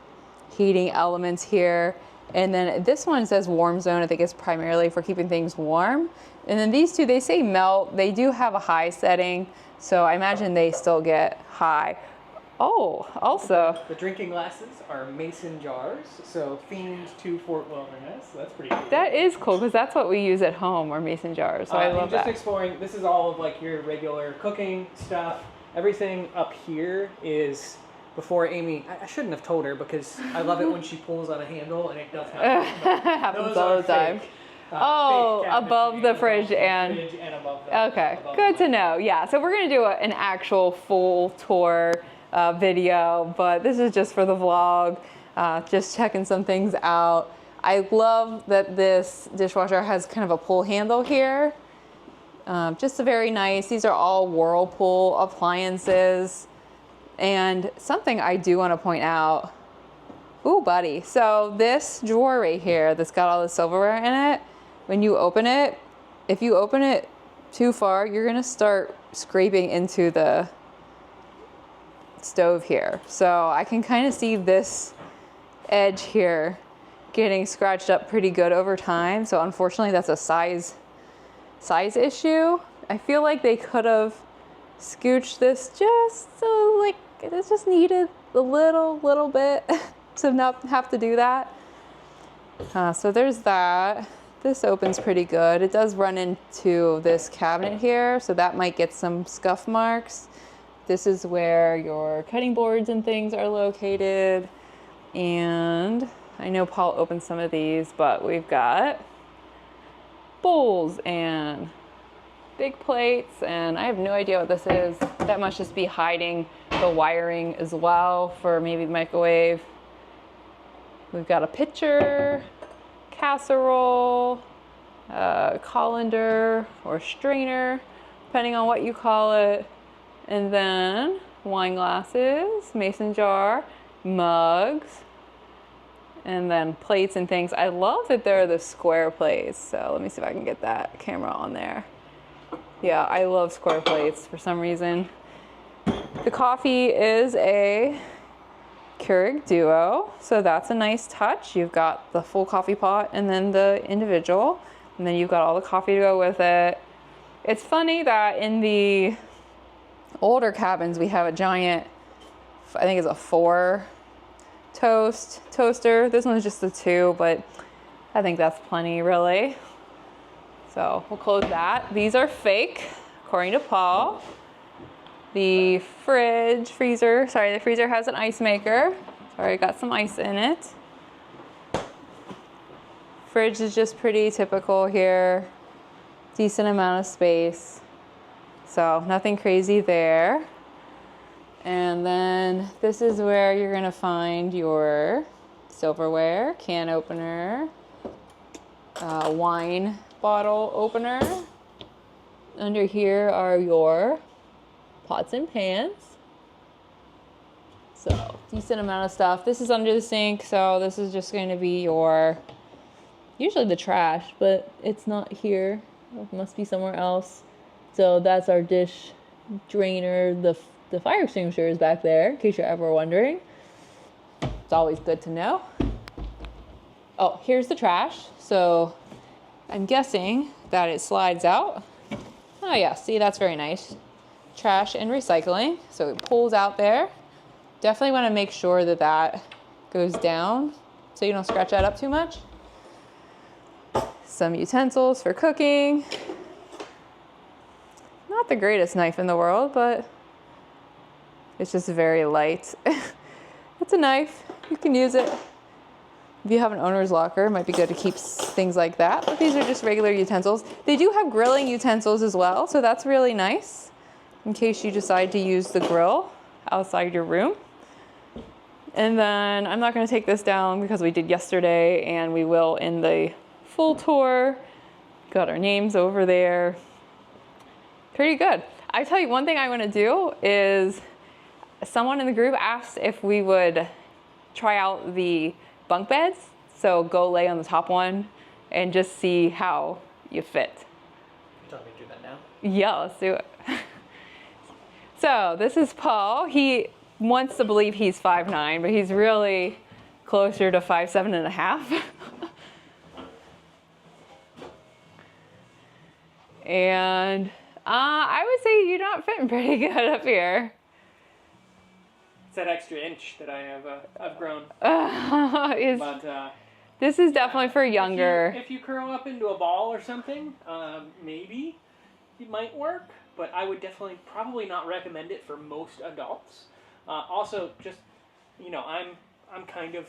heating elements here, and then this one says warm zone. I think it's primarily for keeping things warm. And then these two, they say melt. They do have a high setting, so I imagine they still get high. Oh, also, the drinking glasses are mason jars, so themed to Fort Wilderness. So that's pretty cool. That is cool, because that's what we use at home, are mason jars. So I love that. Just exploring. This is all of like your regular cooking stuff. Everything up here is before Amy. I shouldn't have told her, because I love it when she pulls on a handle and it does happen. Happens all the time. Above the fridge and above the, okay, above good the to know. Yeah, so we're gonna do an actual full tour video, but this is just for the vlog, just checking some things out. I love that this dishwasher has kind of a pull handle here. Just a very nice. These are all Whirlpool appliances. And something I do want to point out. Ooh, buddy. So this drawer right here that's got all the silverware in it, when you open it, if you open it too far, you're going to start scraping into the stove here. So I can kind of see this edge here getting scratched up pretty good over time. So unfortunately that's a size issue. I feel like they could have scooched this just so like it just needed a little bit to not have to do that. So there's that. This opens pretty good. It does run into this cabinet here, so that might get some scuff marks. This is where your cutting boards and things are located. And I know Paul opened some of these, but we've got bowls and big plates, and I have no idea what this is. That must just be hiding the wiring as well for maybe the microwave. We've got a pitcher, casserole, colander or strainer, depending on what you call it. And then wine glasses, mason jar, mugs, and then plates and things. I love that they're the square plates. So let me see if I can get that camera on there. Yeah, I love square plates for some reason. The coffee is a Keurig Duo, so that's a nice touch. You've got the full coffee pot and then the individual, and then you've got all the coffee to go with it. It's funny that in the older cabins we have a giant, I think it's a 4 toaster. This one's just a 2, but I think that's plenty really. So we'll close that. These are fake, according to Paul. The freezer has an ice maker. Sorry, got some ice in it. Fridge is just pretty typical here. Decent amount of space. So nothing crazy there. And then this is where you're gonna find your silverware, can opener, wine bottle opener. Under here are your pots and pans. So decent amount of stuff. This is under the sink, so this is just going to be your, usually the trash, but it's not here. It must be somewhere else. So that's our dish drainer. The fire extinguisher is back there, in case you're ever wondering. It's always good to know. Oh, here's the trash. So I'm guessing that it slides out. Oh yeah, see, that's very nice. Trash and recycling. So it pulls out there. Definitely want to make sure that that goes down so you don't scratch that up too much. Some utensils for cooking. Not the greatest knife in the world, but it's just very light. It's a knife. You can use it. If you have an owner's locker, it might be good to keep things like that. But these are just regular utensils. They do have grilling utensils as well, so that's really nice in case you decide to use the grill outside your room. And then I'm not going to take this down because we did yesterday, and we will in the full tour. Got our names over there. Pretty good. I tell you, one thing I want to do is, someone in the group asked if we would try out the bunk beds. So go lay on the top one and just see how you fit. You tell me to do that now? Yeah, let's do it. So this is Paul. He wants to believe he's 5'9", but he's really closer to 5'7.5". And I would say you're not fitting pretty good up here. It's that extra inch that I have, I've grown. This is definitely for younger. If you curl up into a ball or something, maybe it might work, but I would definitely probably not recommend it for most adults. Also, just, you know, I'm kind of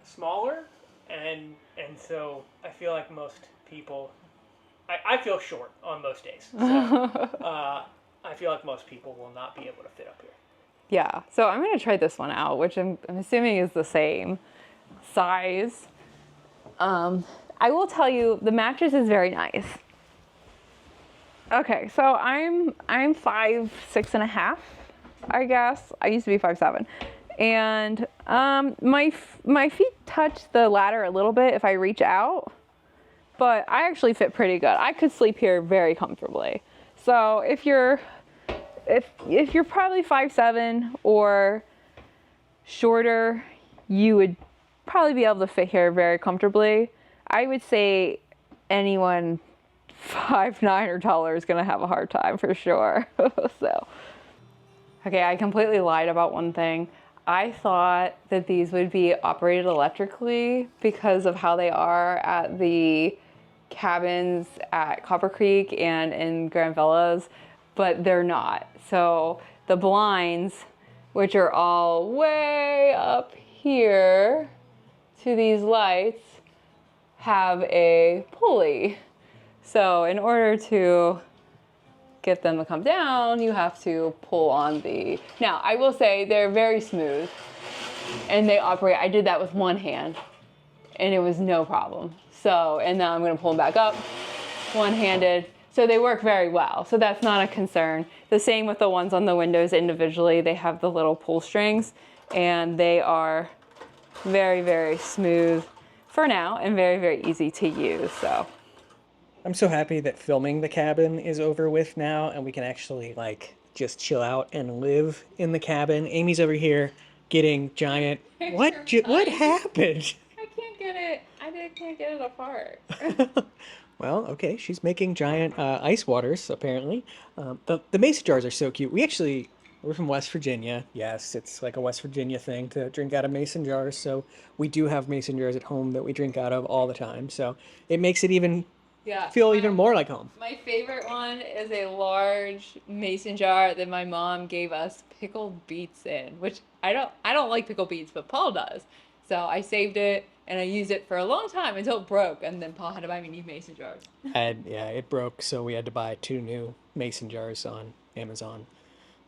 smaller, and so I feel like most people, I feel short on most days. So I feel like most people will not be able to fit up here. Yeah, so I'm going to try this one out, which I'm assuming is the same size. I will tell you, the mattress is very nice. Okay, so I'm 5'6.5", I guess. I used to be 5'7", and my feet touch the ladder a little bit if I reach out, but I actually fit pretty good. I could sleep here very comfortably. So if you're probably 5'7" or shorter, you would probably be able to fit here very comfortably. I would say anyone 5'9" or taller is gonna have a hard time for sure. So, okay, I completely lied about one thing. I thought that these would be operated electrically because of how they are at the cabins at Copper Creek and in Grand Villas, but they're not. So the blinds, which are all way up here to these lights, have a pulley. So in order to get them to come down, you have to pull on the... Now, I will say they're very smooth and they operate. I did that with one hand and it was no problem. So, and now I'm gonna pull them back up, one-handed. So they work very well. So that's not a concern. The same with the ones on the windows individually. They have the little pull strings and they are very, very smooth for now and very, very easy to use, so. I'm so happy that filming the cabin is over with now and we can actually like just chill out and live in the cabin. Amy's over here getting giant... What happened? I can't get it. Can't get it apart. Well, okay, she's making giant ice waters, apparently. The mason jars are so cute. We're from West Virginia. Yes, it's like a West Virginia thing to drink out of mason jars, so we do have mason jars at home that we drink out of all the time. So it makes it feel even more like home. My favorite one is a large mason jar that my mom gave us pickled beets in, which I don't like pickled beets, but Paul does. So I saved it and I used it for a long time until it broke, and then Paul had to buy me new mason jars. Yeah, it broke, so we had to buy 2 new mason jars on Amazon.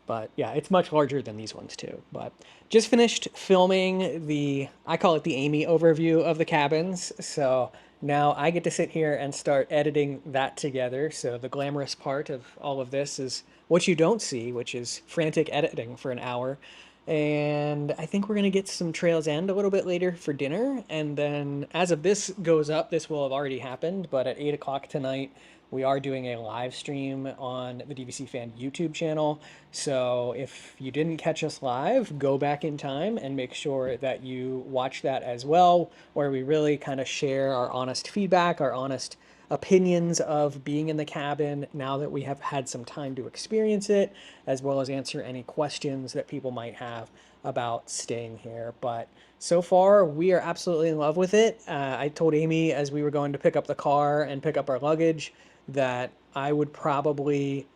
But yeah, it's much larger than these ones too. But just finished filming I call it the Amy overview of the cabins. So now I get to sit here and start editing that together. So the glamorous part of all of this is what you don't see, which is frantic editing for an hour. And I think we're going to get some Trails End a little bit later for dinner. And then as of this goes up, this will have already happened. But at 8 o'clock tonight, we are doing a live stream on the DVC Fan YouTube channel. So if you didn't catch us live, go back in time and make sure that you watch that as well, where we really kind of share our honest feedback, our honest opinions of being in the cabin now that we have had some time to experience it, as well as answer any questions that people might have about staying here. But so far, we are absolutely in love with it. I told Amy as we were going to pick up the car and pick up our luggage that I would probably,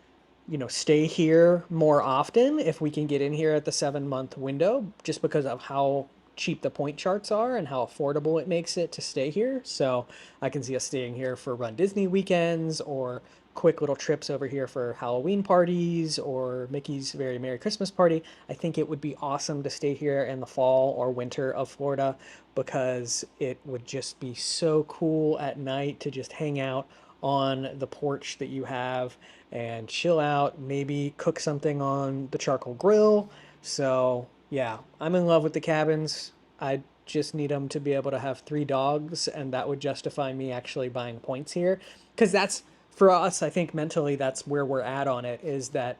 stay here more often if we can get in here at the 7-month window, just because of how cheap the point charts are and how affordable it makes it to stay here. So I can see us staying here for Run Disney weekends or quick little trips over here for Halloween parties or Mickey's Very Merry Christmas Party. I think it would be awesome to stay here in the fall or winter of Florida because it would just be so cool at night to just hang out on the porch that you have and chill out, maybe cook something on the charcoal grill. So yeah, I'm in love with the cabins. I just need them to be able to have 3 dogs, and that would justify me actually buying points here. Because that's, for us, I think mentally that's where we're at on it, is that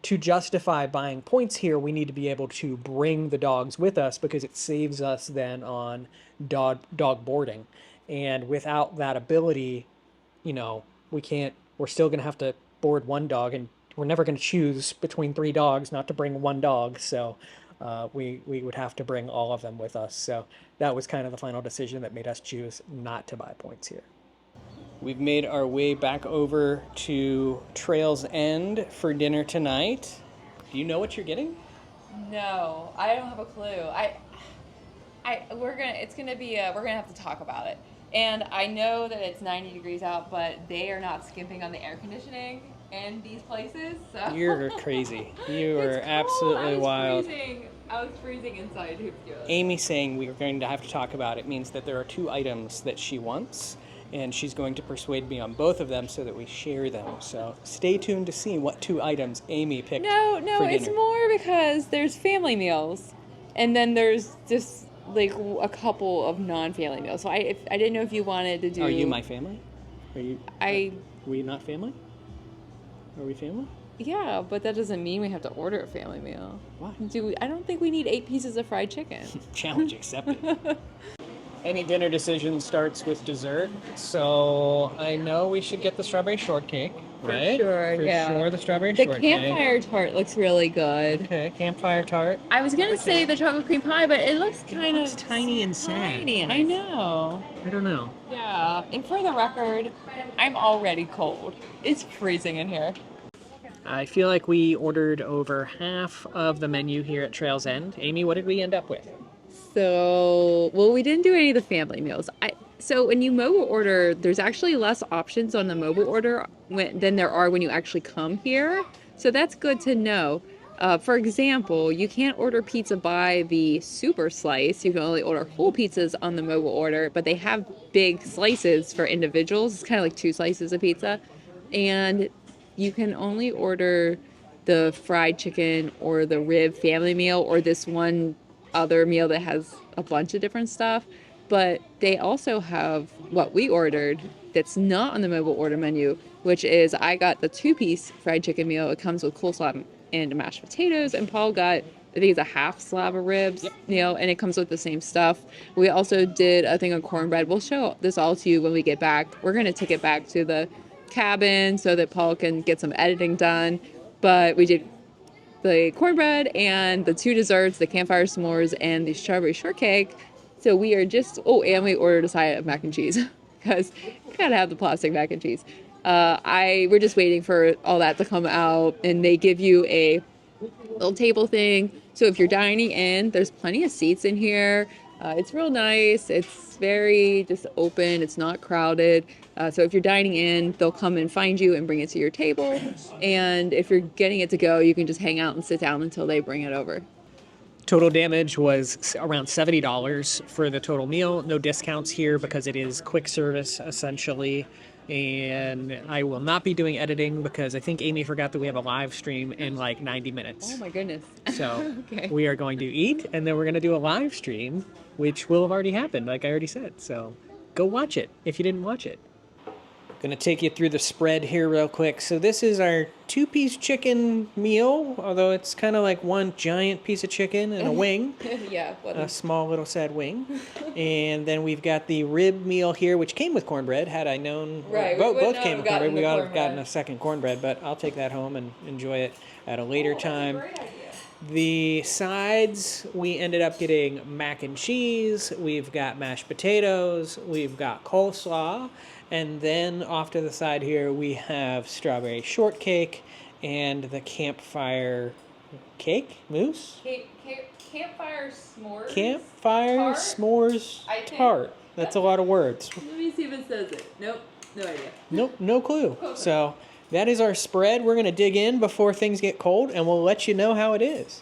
to justify buying points here, we need to be able to bring the dogs with us because it saves us then on dog boarding. And without that ability, we're still going to have to board 1 dog, and we're never going to choose between 3 dogs not to bring 1 dog. So we would have to bring all of them with us. So that was kind of the final decision that made us choose not to buy points here. We've made our way back over to Trails End for dinner tonight. Do you know what you're getting? No, I don't have a clue. We're gonna have to talk about it. And I know that it's 90 degrees out, but they are not skimping on the air conditioning in these places. So. You're crazy. You are absolutely wild. I was freezing inside Hoopsville. Amy saying we are going to have to talk about it means that there are 2 items that she wants, and she's going to persuade me on both of them so that we share them. So stay tuned to see what 2 items Amy picked. No, for it's dinner. more because there's family meals, and then there's just like a couple of non-family meals. So I didn't know if you wanted to do. Are you my family? Are you? I. Are we not family? Are we family? Yeah, but that doesn't mean we have to order a family meal. Why? I don't think we need 8 pieces of fried chicken. Challenge accepted. Any dinner decision starts with dessert, so I know we should get the strawberry shortcake, right? sure, For yeah. sure, the strawberry The shortcake. campfire tart looks really good. Okay, campfire tart. I was gonna say the chocolate cream pie, but it looks kind It's of tiny and sad. tiny. I know. I don't know. Yeah. And for the record, I'm already cold. It's freezing in here. I feel like we ordered over half of the menu here at Trails End. Amy, what did we end up with? So, well, we didn't do any of the family meals. So when you mobile order, there's actually less options on the mobile order than there are when you actually come here. So that's good to know. For example, you can't order pizza by the super slice. You can only order whole pizzas on the mobile order, but they have big slices for individuals. It's kind of like 2 slices of pizza. And you can only order the fried chicken or the rib family meal or this one other meal that has a bunch of different stuff. But they also have what we ordered that's not on the mobile order menu, which is I got the 2-piece fried chicken meal. It comes with coleslaw and mashed potatoes, and Paul got, I think it's a half slab of ribs, and it comes with the same stuff. We also did a thing of cornbread. We'll show this all to you when we get back. We're going to take it back to the cabin so that Paul can get some editing done. But we did the cornbread and the 2 desserts, the campfire s'mores and the strawberry shortcake. So we are and we ordered a side of mac and cheese because you gotta have the plastic mac and cheese. We're just waiting for all that to come out, and they give you a little table thing. So if you're dining in, there's plenty of seats in here. It's real nice. It's very just open. It's not crowded. So if you're dining in, they'll come and find you and bring it to your table. And if you're getting it to go, you can just hang out and sit down until they bring it over. Total damage was around $70 for the total meal. No discounts here because it is quick service essentially. And I will not be doing editing because I think Amy forgot that we have a live stream in like 90 minutes. Oh my goodness. So Okay. we are going to eat and then we're going to do a live stream, which will have already happened, like I already said. So go watch it if you didn't watch it. Going to take you through the spread here real quick. So this is our 2-piece chicken meal, although it's kind of like one giant piece of chicken and a wing. Yeah. A small little sad wing. And then we've got the rib meal here, which came with cornbread. Had I known, Right, we both would not came have with gotten cornbread. We the ought to have cornbread. gotten a second cornbread, but I'll take that home and enjoy it at a later time. The sides, we ended up getting mac and cheese. We've got mashed potatoes. We've got coleslaw. And then off to the side here, we have strawberry shortcake and the campfire cake? Mousse? Campfire s'mores. Campfire Tart? s'mores I think- tart. That's a lot of words. Let me see if it says it. Nope. No idea. Nope, no clue. So that is our spread. We're going to dig in before things get cold, and we'll let you know how it is.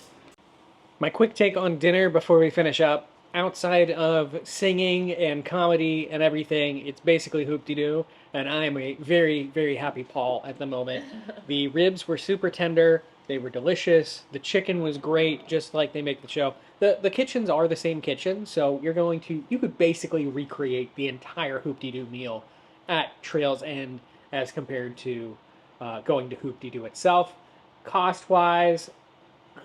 My quick take on dinner before we finish up. Outside of singing and comedy and everything, it's basically hoop-de-doo, and I am a very, very happy Paul at the moment. The ribs were super tender. They were delicious. The chicken was great, just like they make the show. The kitchens are the same kitchen, so you could basically recreate the entire hoop-de-doo meal at Trails End as compared to going to hoop-de-doo itself. Cost-wise,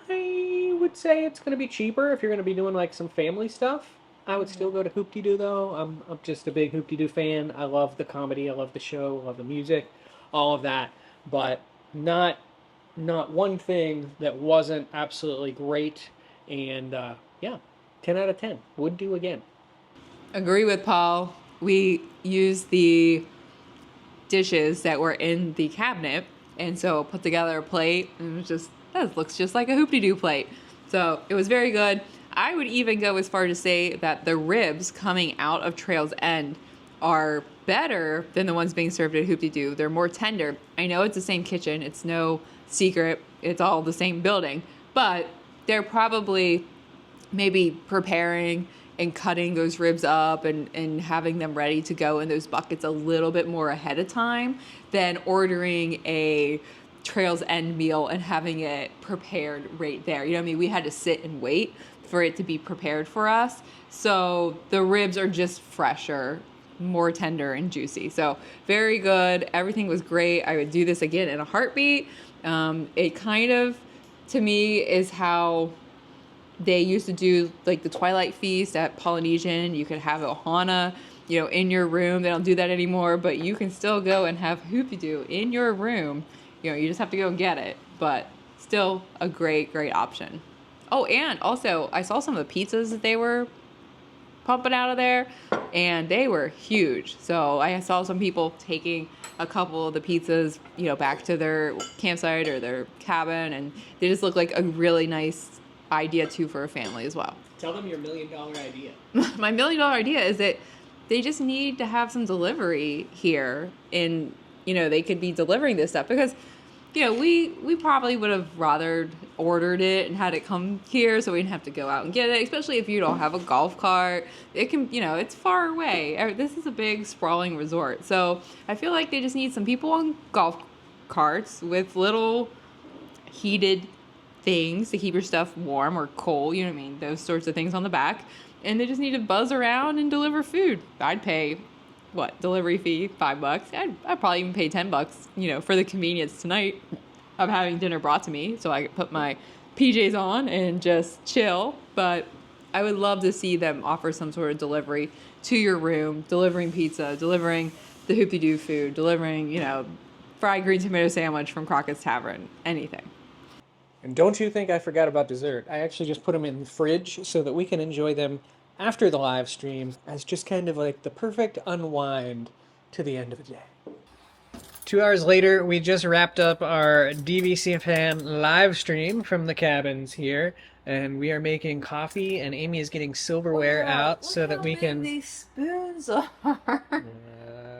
I would say it's going to be cheaper if you're going to be doing like some family stuff. I would still go to Hoop-de-Doo though. I'm just a big Hoop-de-Doo fan. I love the comedy, I love the show, I love the music, all of that. But not one thing that wasn't absolutely great. And yeah, 10 out of 10. Would do again. Agree with Paul. We used the dishes that were in the cabinet, and so put together a plate, and it was just, that looks just like a hoop-de-doo plate. So it was very good. I would even go as far to say that the ribs coming out of Trails End are better than the ones being served at Hoop-de-Doo. They're more tender. I know it's the same kitchen. It's no secret. It's all the same building. But they're probably maybe preparing and cutting those ribs up and having them ready to go in those buckets a little bit more ahead of time than ordering a Trails End meal and having it prepared right there. You know what I mean? We had to sit and wait for it to be prepared for us. So the ribs are just fresher, more tender and juicy. So very good. Everything was great. I would do this again in a heartbeat. It kind of, to me, is how they used to do like the Twilight Feast at Polynesian. You could have Ohana, you know, in your room. They don't do that anymore, but you can still go and have hoopy-doo in your room. You know, you just have to go and get it, but still a great, great option. Oh, and also I saw some of the pizzas that they were pumping out of there, and they were huge. So I saw some people taking a couple of the pizzas, you know, back to their campsite or their cabin, and they just look like a really nice idea too for a family as well. Tell them your $1 million idea. My $1 million idea is that they just need to have some delivery here, and you know, they could be delivering this stuff because, you know, we probably would have rather ordered it and had it come here so we didn't have to go out and get it, especially if you don't have a golf cart. It can, you know, it's far away. This is a big sprawling resort. So I feel like they just need some people on golf carts with little heated things to keep your stuff warm or cold, you know what I mean, those sorts of things on the back. And they just need to buzz around and deliver food. I'd pay, what, delivery fee, $5. I'd probably even pay $10, you know, for the convenience tonight of having dinner brought to me so I could put my PJs on and just chill. But I would love to see them offer some sort of delivery to your room, delivering pizza, delivering the hoopty-doo food, delivering, you know, fried green tomato sandwich from Crockett's Tavern, anything. And don't you think I forgot about dessert? I actually just put them in the fridge so that we can enjoy them after the live stream as just kind of like the perfect unwind to the end of the day. 2 hours later, we just wrapped up our DVC fan live stream from the cabins here, and we are making coffee, and Amy is getting silverware out so that we can... these spoons are.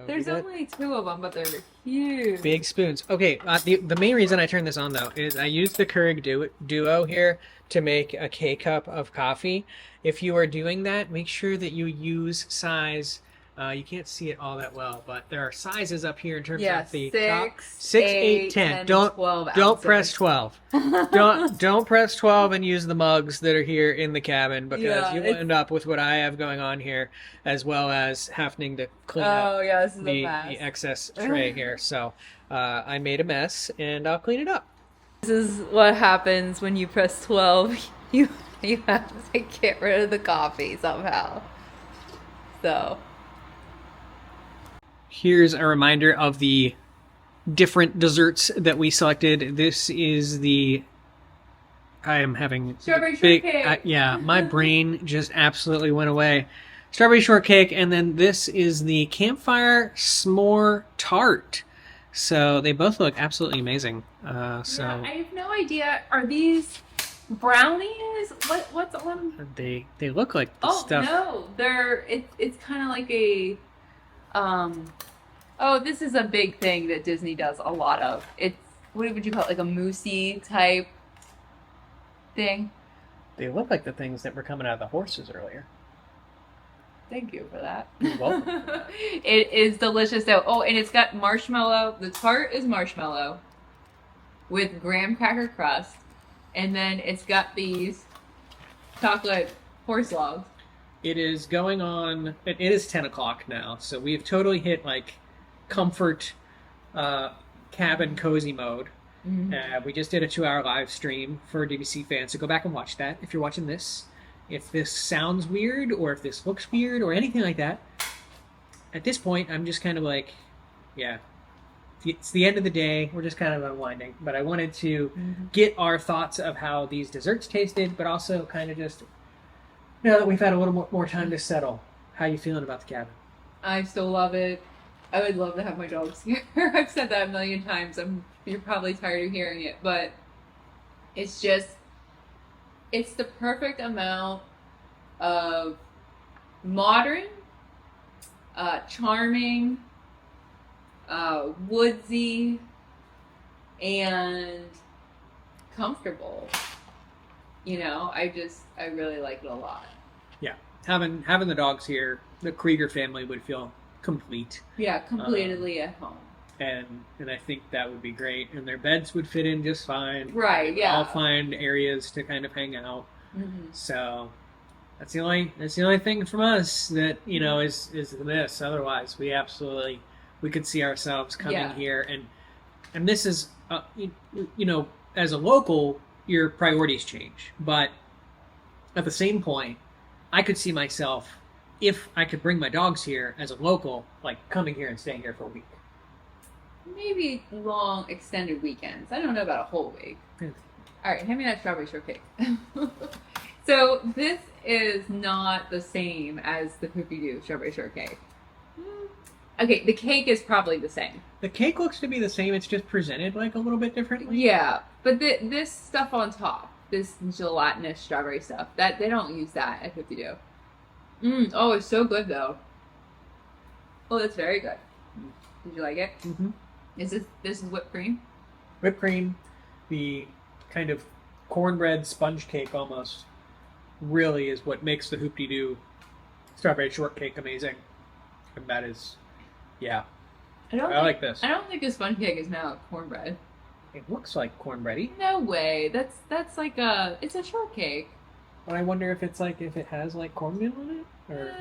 There's only 2 of them, but they're huge. Big spoons. Okay, the main reason I turned this on, though, is I used the Keurig Duo here to make a K-cup of coffee. If you are doing that, make sure that you use size... you can't see it all that well, but there are sizes up here in terms of the top. 6, 8, 10. Don't 12 don't press 12. don't press 12 and use the mugs that are here in the cabin because you will end up with what I have going on here, as well as having to clean up this is the excess tray here. So I made a mess, and I'll clean it up. This is what happens when you press 12. You have to get rid of the coffee somehow. So... Here's a reminder of the different desserts that we selected. This is the... I am having... Strawberry shortcake! Yeah, my brain just absolutely went away. Strawberry shortcake, and then this is the Campfire S'more Tart. So they both look absolutely amazing. Yeah, I have no idea. Are these brownies? What's on? They look like the stuff... Oh, no. It's kind of like a... this is a big thing that Disney does a lot of. It's, what would you call it, like a moussey type thing? They look like the things that were coming out of the horses earlier. Thank you for that. You're welcome. It is delicious though. Oh, and it's got marshmallow. The tart is marshmallow with graham cracker crust. And then it's got these chocolate horse logs. It is going on, it is 10 o'clock now, so we've totally hit like comfort cabin cozy mode. We just did a 2-hour live stream for DVC fans, so go back and watch that if you're watching this. If this sounds weird, or if this looks weird, or anything like that, at this point, I'm just kind of like, yeah, it's the end of the day, we're just kind of unwinding. But I wanted to get our thoughts of how these desserts tasted, but also kind of just... Now that we've had a little more time to settle, how are you feeling about the cabin? I still love it. I would love to have my dogs here. I've said that a million times. You're probably tired of hearing it, but it's the perfect amount of modern, charming, woodsy, and comfortable. You know, I really like it a lot. Yeah, having the dogs here, the Krieger family would feel complete. Yeah, completely at home. And I think that would be great. And their beds would fit in just fine. Right. Yeah. All find areas to kind of hang out. So that's the only thing from us that is this. Otherwise, we could see ourselves coming here and and this is, as a local, your priorities change. But at the same point, I could see myself, if I could bring my dogs here as a local, like coming here and staying here for a week. Maybe long extended weekends. I don't know about a whole week. Yeah. All right, hand me that strawberry shortcake. So this is not the same as the Poopy Doo strawberry shortcake. Okay, the cake is probably the same. The cake looks to be the same. It's just presented like a little bit differently. Yeah, but this stuff on top, this gelatinous strawberry stuff, that they don't use that at Poopy Doo. Oh, it's so good though. Oh, that's very good. Did you like it? Mm-hmm. This is whipped cream? Whipped cream, the kind of cornbread sponge cake almost, really is what makes the Hoop-Dee-Doo strawberry shortcake amazing. And that is, yeah. I like this. I don't think a sponge cake is now cornbread. It looks like cornbready. No way. That's like it's a shortcake. But I wonder if it's like, if it has like cornmeal in it? Or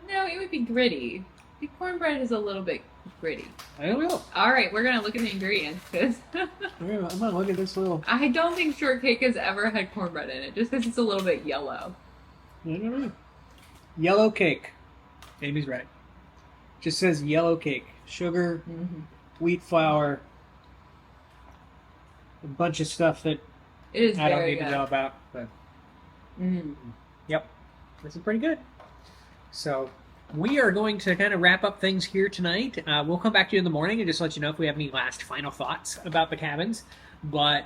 No, it would be gritty. The cornbread is a little bit gritty. I don't know. All right, we're gonna look at the ingredients because I'm gonna look at this little. I don't think shortcake has ever had cornbread in it, just because it's a little bit yellow. I don't know. Yellow cake. Amy's right. Just says yellow cake. Sugar, wheat flour, a bunch of stuff that It is I don't very need good. to know about. But yep, this is pretty good. So we are going to kind of wrap up things here tonight. We'll come back to you in the morning and just let you know if we have any last final thoughts about the cabins. But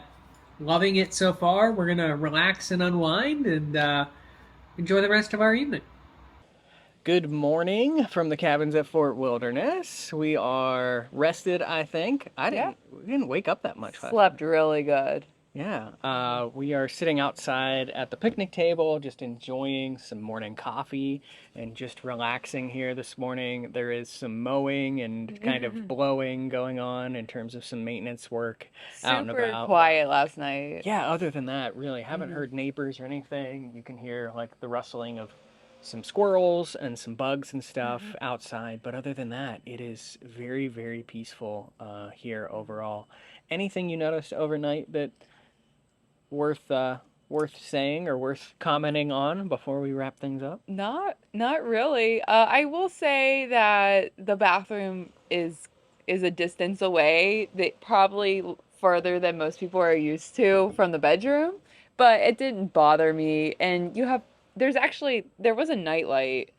loving it so far. We're going to relax and unwind and enjoy the rest of our evening. Good morning from the cabins at Fort Wilderness. We are rested, I think. We didn't wake up that much. Slept really good. Yeah, we are sitting outside at the picnic table, just enjoying some morning coffee and just relaxing here this morning. There is some mowing and kind of blowing going on in terms of some maintenance work out and Super about. quiet last night. Yeah, other than that, really, haven't heard neighbors or anything. You can hear like the rustling of some squirrels and some bugs and stuff outside, but other than that, it is very, very peaceful here overall. Anything you noticed overnight that worth saying or worth commenting on before we wrap things up? Not really. I will say that the bathroom is a distance away, that probably further than most people are used to from the bedroom, but it didn't bother me. And there was a nightlight.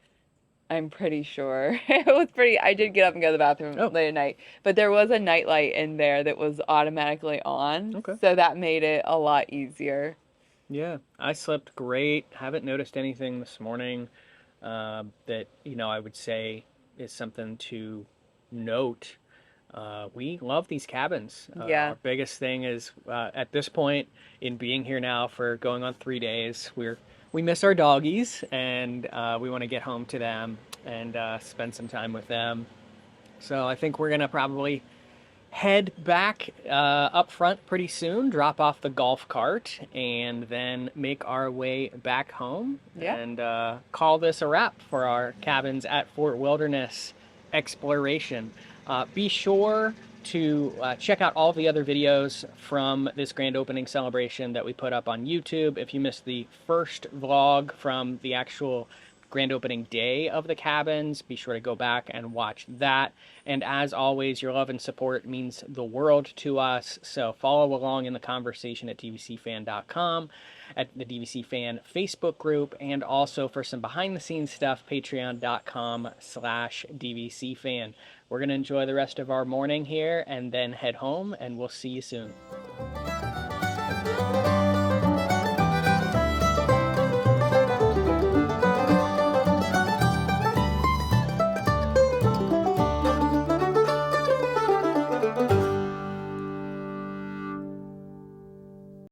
I'm pretty sure. I did get up and go to the bathroom late at night, but there was a nightlight in there that was automatically on. Okay. So that made it a lot easier. Yeah, I slept great. Haven't noticed anything this morning that, I would say is something to note. We love these cabins. Yeah. Our biggest thing is, at this point in being here now for going on 3 days, we miss our doggies, and we want to get home to them and spend some time with them. So I think we're going to probably head back up front pretty soon, drop off the golf cart, and then make our way back home and call this a wrap for our cabins at Fort Wilderness exploration. Be sure to check out all the other videos from this grand opening celebration that we put up on YouTube. If you missed the first vlog from the actual grand opening day of the cabins, be sure to go back and watch that. And as always, your love and support means the world to us, so follow along in the conversation at dvcfan.com, at the DVC Fan Facebook group, and also for some behind the scenes stuff, patreon.com/DVCFan. We're going to enjoy the rest of our morning here and then head home, and we'll see you soon.